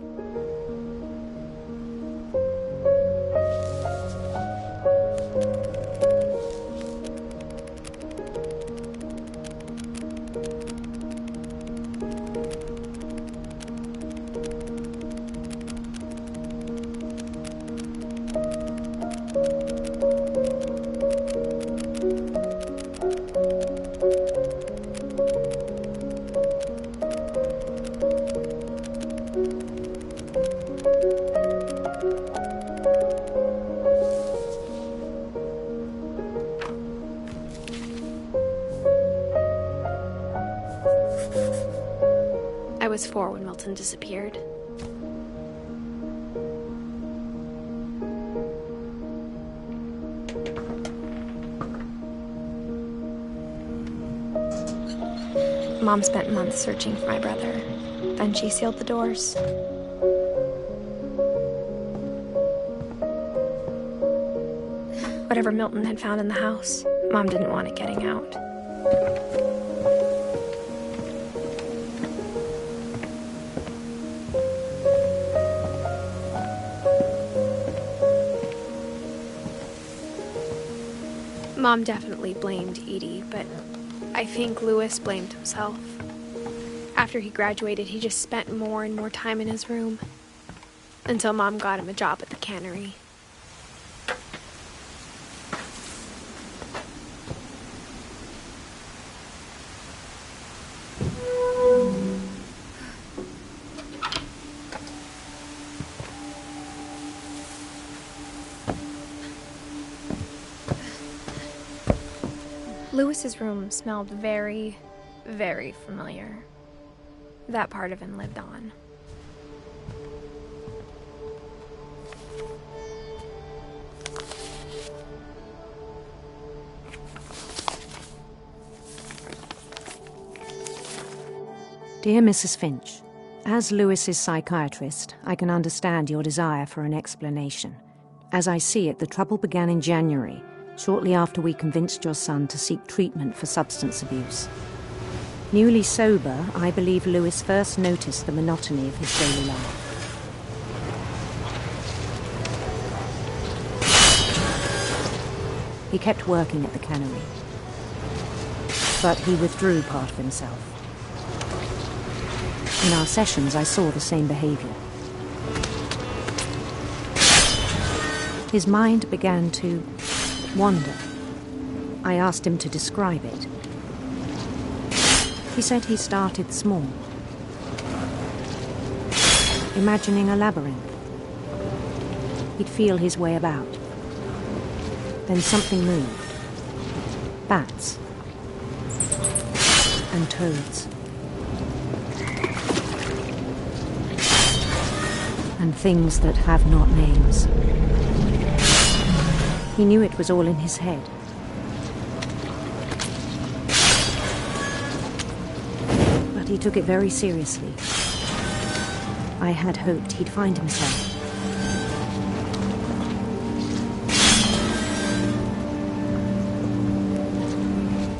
I was 4 when Milton disappeared. Mom spent months searching for my brother. Then she sealed the doors. Whatever Milton had found in the house, Mom didn't want it getting out. Mom definitely blamed Edie, but I think Louis blamed himself. After he graduated, he just spent more and more time in his room, until Mom got him a job at the cannery. Louis's room smelled very, very familiar. That part of him lived on. Dear Mrs. Finch, As Lewis's psychiatrist, I can understand your desire for an explanation. As I see it, the trouble began in January, shortly after we convinced your son to seek treatment for substance abuse. Newly sober, I believe Lewis first noticed the monotony of his daily life. He kept working at the cannery, but he withdrew part of himself. In our sessions, I saw the same behavior. His mind began to wander. I asked him to describe it. He said he started small, imagining a labyrinth. He'd feel his way about. Then something moved. Bats and toads. And things that have not names. He knew it was all in his head. But he took it very seriously. I had hoped he'd find himself.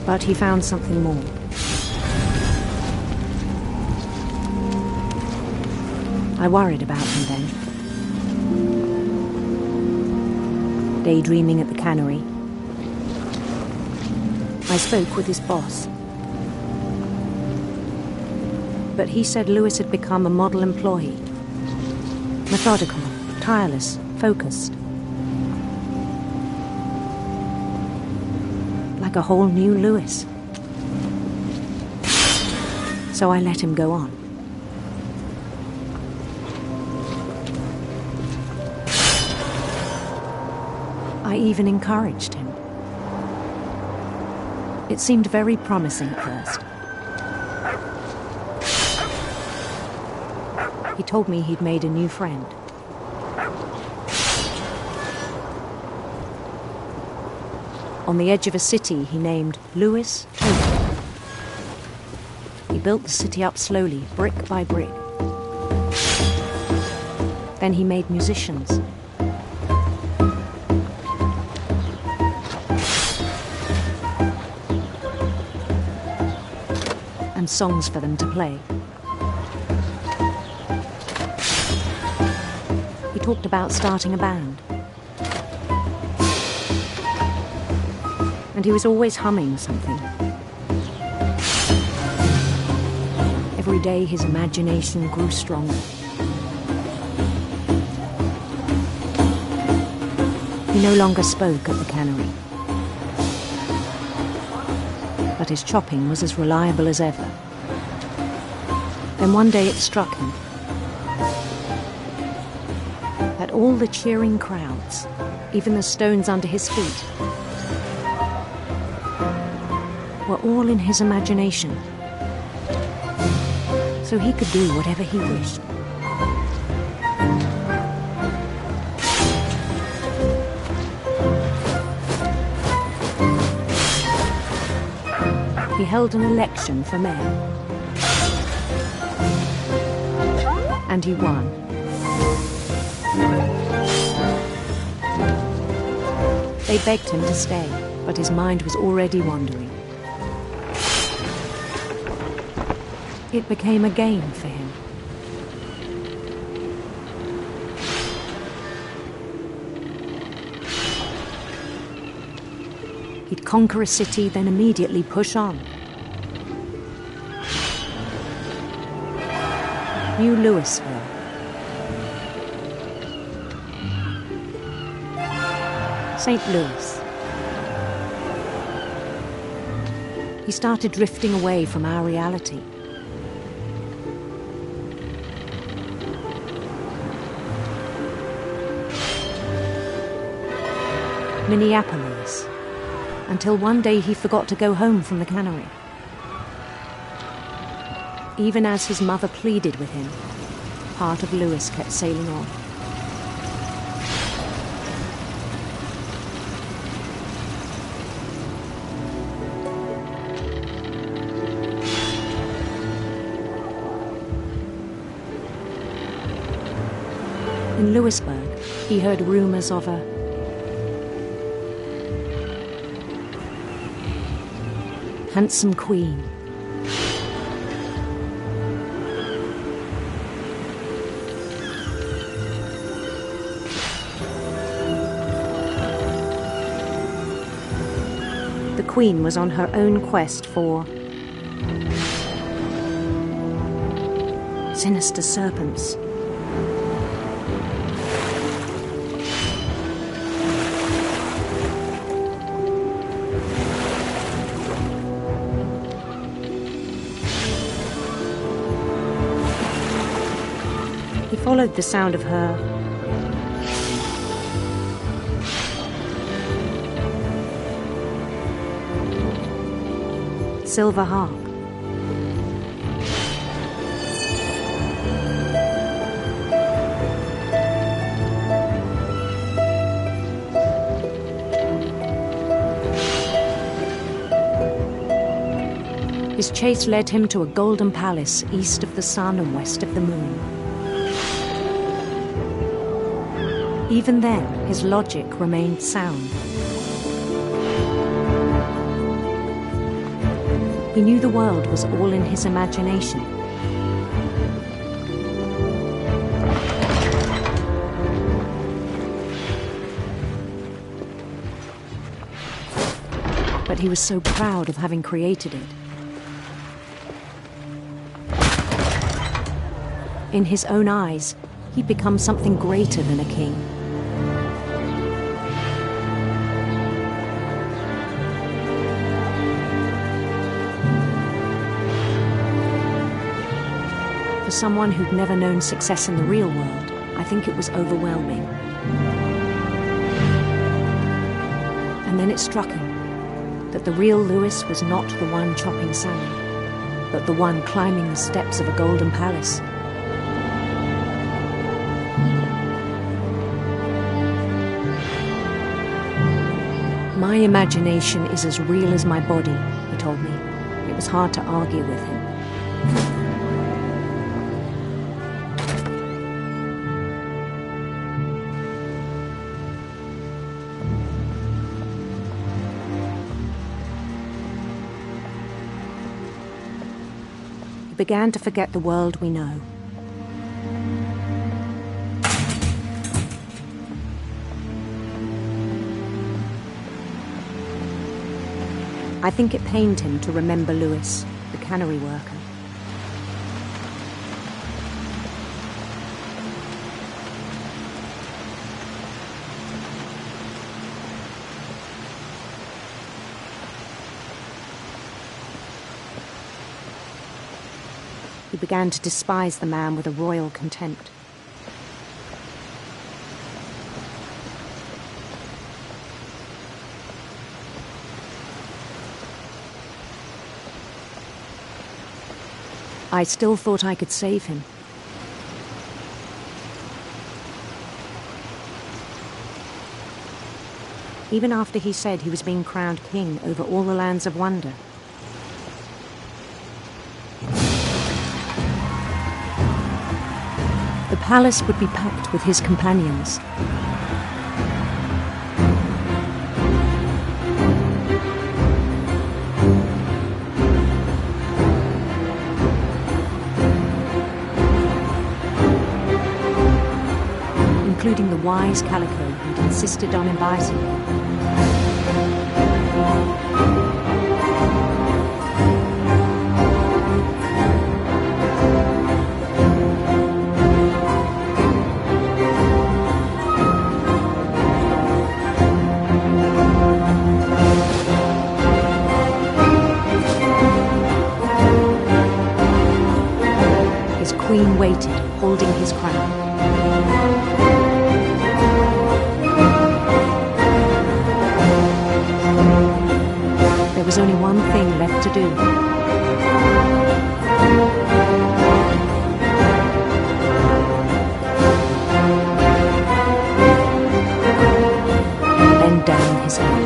But he found something more. I worried about him then. Daydreaming at the cannery, I spoke with his boss. But he said Lewis had become a model employee. Methodical, tireless, focused. Like a whole new Lewis. So I let him go on. I even encouraged him. It seemed very promising at first. He told me he'd made a new friend. On the edge of a city he named Lewis Total. He built the city up slowly, brick by brick. Then he made musicians. And songs for them to play. He talked about starting a band. And he was always humming something. Every day his imagination grew stronger. He no longer spoke at the cannery. But his chopping was as reliable as ever. Then one day it struck him that all the cheering crowds, even the stones under his feet, were all in his imagination. So he could do whatever he wished. He held an election for mayor. And he won. They begged him to stay, but his mind was already wandering. It became a game for him. He'd conquer a city, then immediately push on. New Louisville. St. Louis. He started drifting away from our reality. Minneapolis, until one day he forgot to go home from the cannery. Even as his mother pleaded with him, part of Lewis kept sailing on. in Louisburg, he heard rumors of a handsome queen. The queen was on her own quest for sinister serpents. He followed the sound of her silver harp. His chase led him to a golden palace east of the sun and west of the moon. Even then, his logic remained sound. He knew the world was all in his imagination. But he was so proud of having created it. In his own eyes, he'd become something greater than a king. For someone who'd never known success in the real world, I think it was overwhelming. And then it struck him that the real Lewis was not the one chopping salmon, but the one climbing the steps of a golden palace. My imagination is as real as my body, he told me. It was hard to argue with him. He began to forget the world we know. I think it pained him to remember Lewis, the cannery worker. He began to despise the man with a royal contempt. I still thought I could save him. Even after he said he was being crowned king over all the lands of wonder. The palace would be packed with his companions. Including the wise Calico who'd insisted on inviting him. His queen waited, holding his crown. There was only one thing left to do. Bend down his head.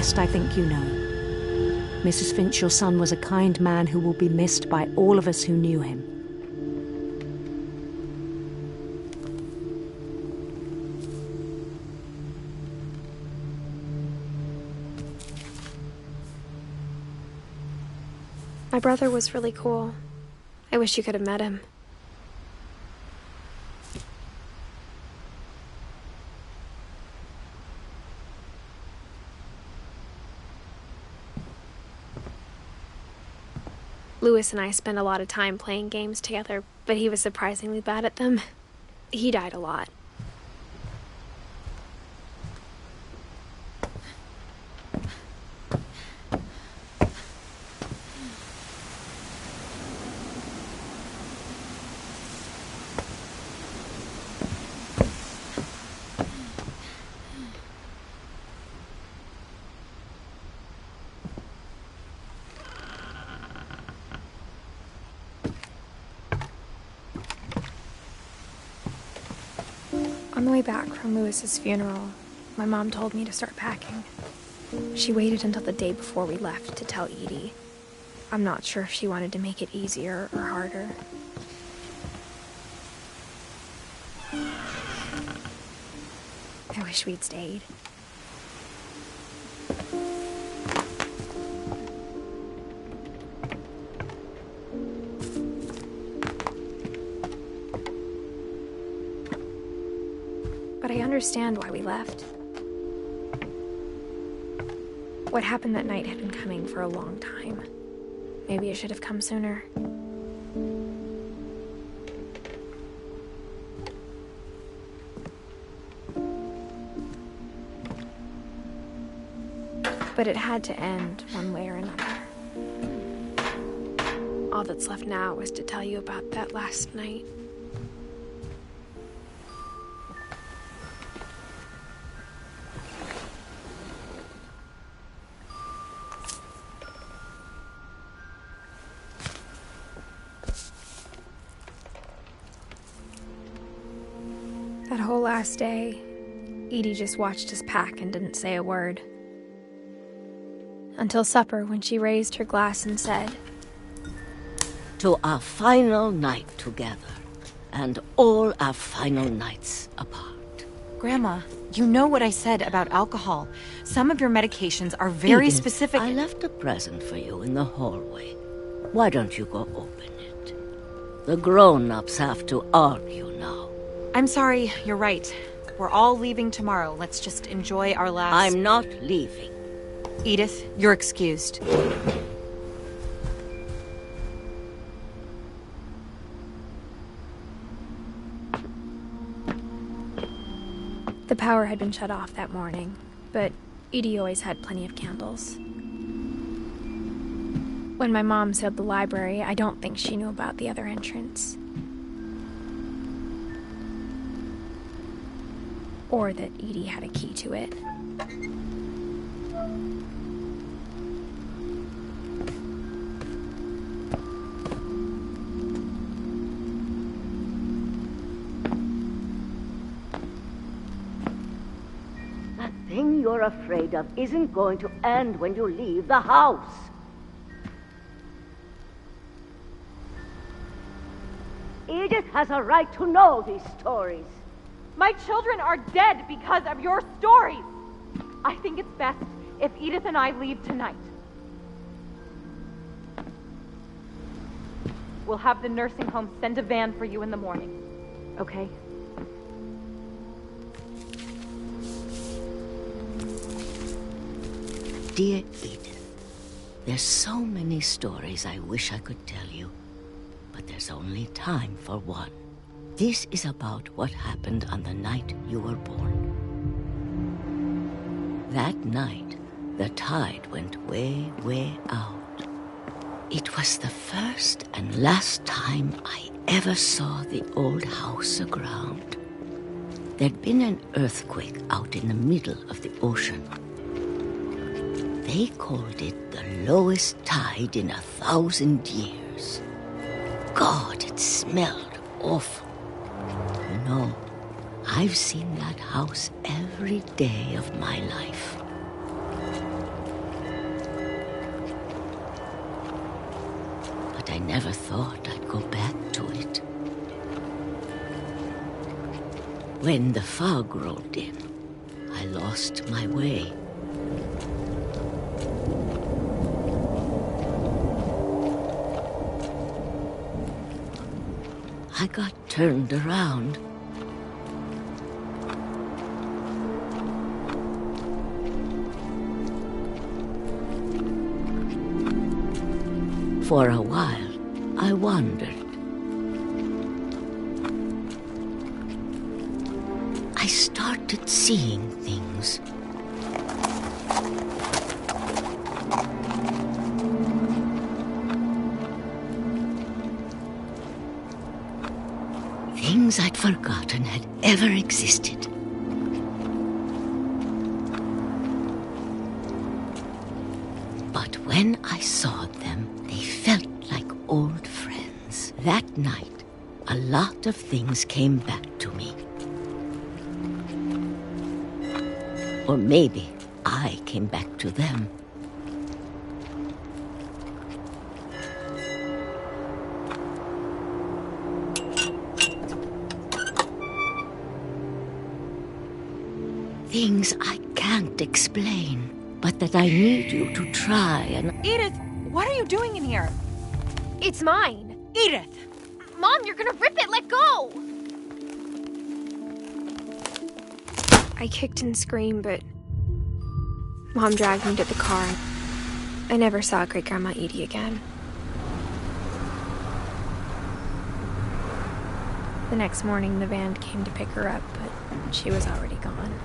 best I think you know. Mrs. Finch, your son was a kind man who will be missed by all of us who knew him. My brother was really cool. I wish you could have met him. Lewis and I spent a lot of time playing games together, but he was surprisingly bad at them. He died a lot. On the way back from Lewis's funeral, my mom told me to start packing. She waited until the day before we left to tell Edie. I'm not sure if she wanted to make it easier or harder. I wish we'd stayed. But I understand why we left. What happened that night had been coming for a long time. Maybe it should have come sooner. But it had to end one way or another. All that's left now is to tell you about that last night. That whole last day, Edie just watched us pack and didn't say a word. Until supper, when she raised her glass and said, "To our final night together, and all our final nights apart." Grandma, you know what I said about alcohol. Some of your medications are very Edith, specific. I left a present for you in the hallway. Why don't you go open it? The grown-ups have to argue now. I'm sorry, you're right. We're all leaving tomorrow. Let's just enjoy our last... I'm not leaving. Edith, you're excused. The power had been shut off that morning, but Edie always had plenty of candles. When my mom said the library, I don't think she knew about the other entrance. Or that Edie had a key to it. That thing you're afraid of isn't going to end when you leave the house. Edith has a right to know these stories. My children are dead because of your stories. I think it's best if Edith and I leave tonight. We'll have the nursing home send a van for you in the morning, okay? Dear Edith, there's so many stories I wish I could tell you, but there's only time for one. This is about what happened on the night you were born. That night, the tide went way, way out. It was the first and last time I ever saw the old house aground. There'd been an earthquake out in the middle of the ocean. They called it the lowest tide in 1,000 years. God, it smelled awful. You know, I've seen that house every day of my life. but I never thought I'd go back to it. When the fog rolled in, I lost my way. I got turned around. For a while, I wandered. I started seeing things. Things I'd forgotten had ever existed. But when I saw them, they felt like old friends. That night, a lot of things came back to me. Or maybe I came back to them. Things I can't explain, but that I need you to try and... Edith, what are you doing in here? It's mine. Edith! Mom, you're gonna rip it! Let go! I kicked and screamed, but Mom dragged me to the car. I never saw Great-Grandma Edie again. The next morning, the van came to pick her up, but she was already gone.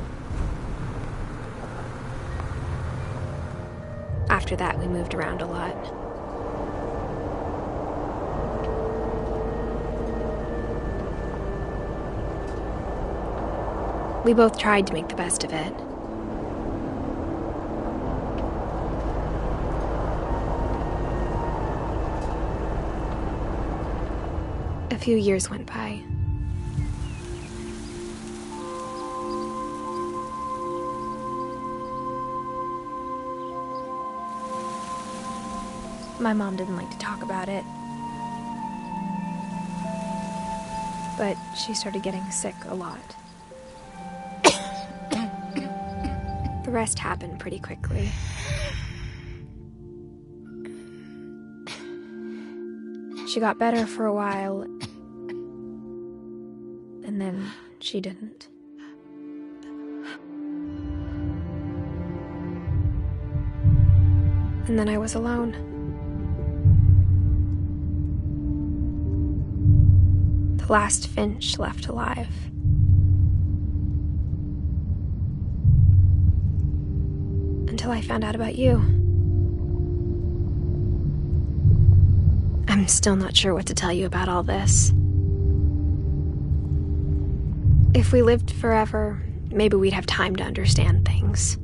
After that, we moved around a lot. We both tried to make the best of it. A few years went by. My mom didn't like to talk about it. But she started getting sick a lot. The rest happened pretty quickly. She got better for a while, and then she didn't. And then I was alone. The last Finch left alive. Until I found out about you. I'm still not sure what to tell you about all this. If we lived forever, maybe we'd have time to understand things.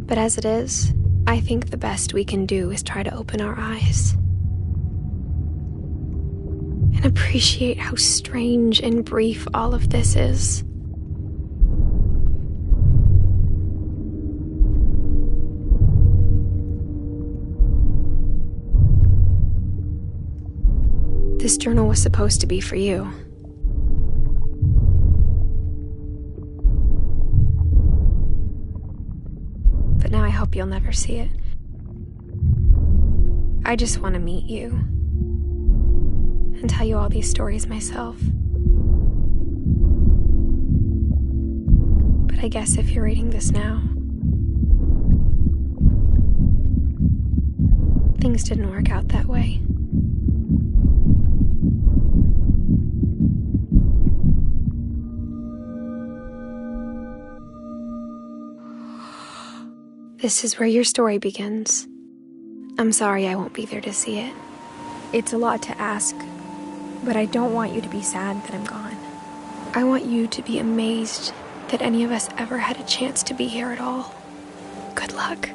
But as it is, I think the best we can do is try to open our eyes. And appreciate how strange and brief all of this is. This journal was supposed to be for you. But now I hope you'll never see it. I just want to meet you and tell you all these stories myself. But I guess if you're reading this now, things didn't work out that way. This is where your story begins. I'm sorry I won't be there to see it. It's a lot to ask, but I don't want you to be sad that I'm gone. I want you to be amazed that any of us ever had a chance to be here at all. Good luck.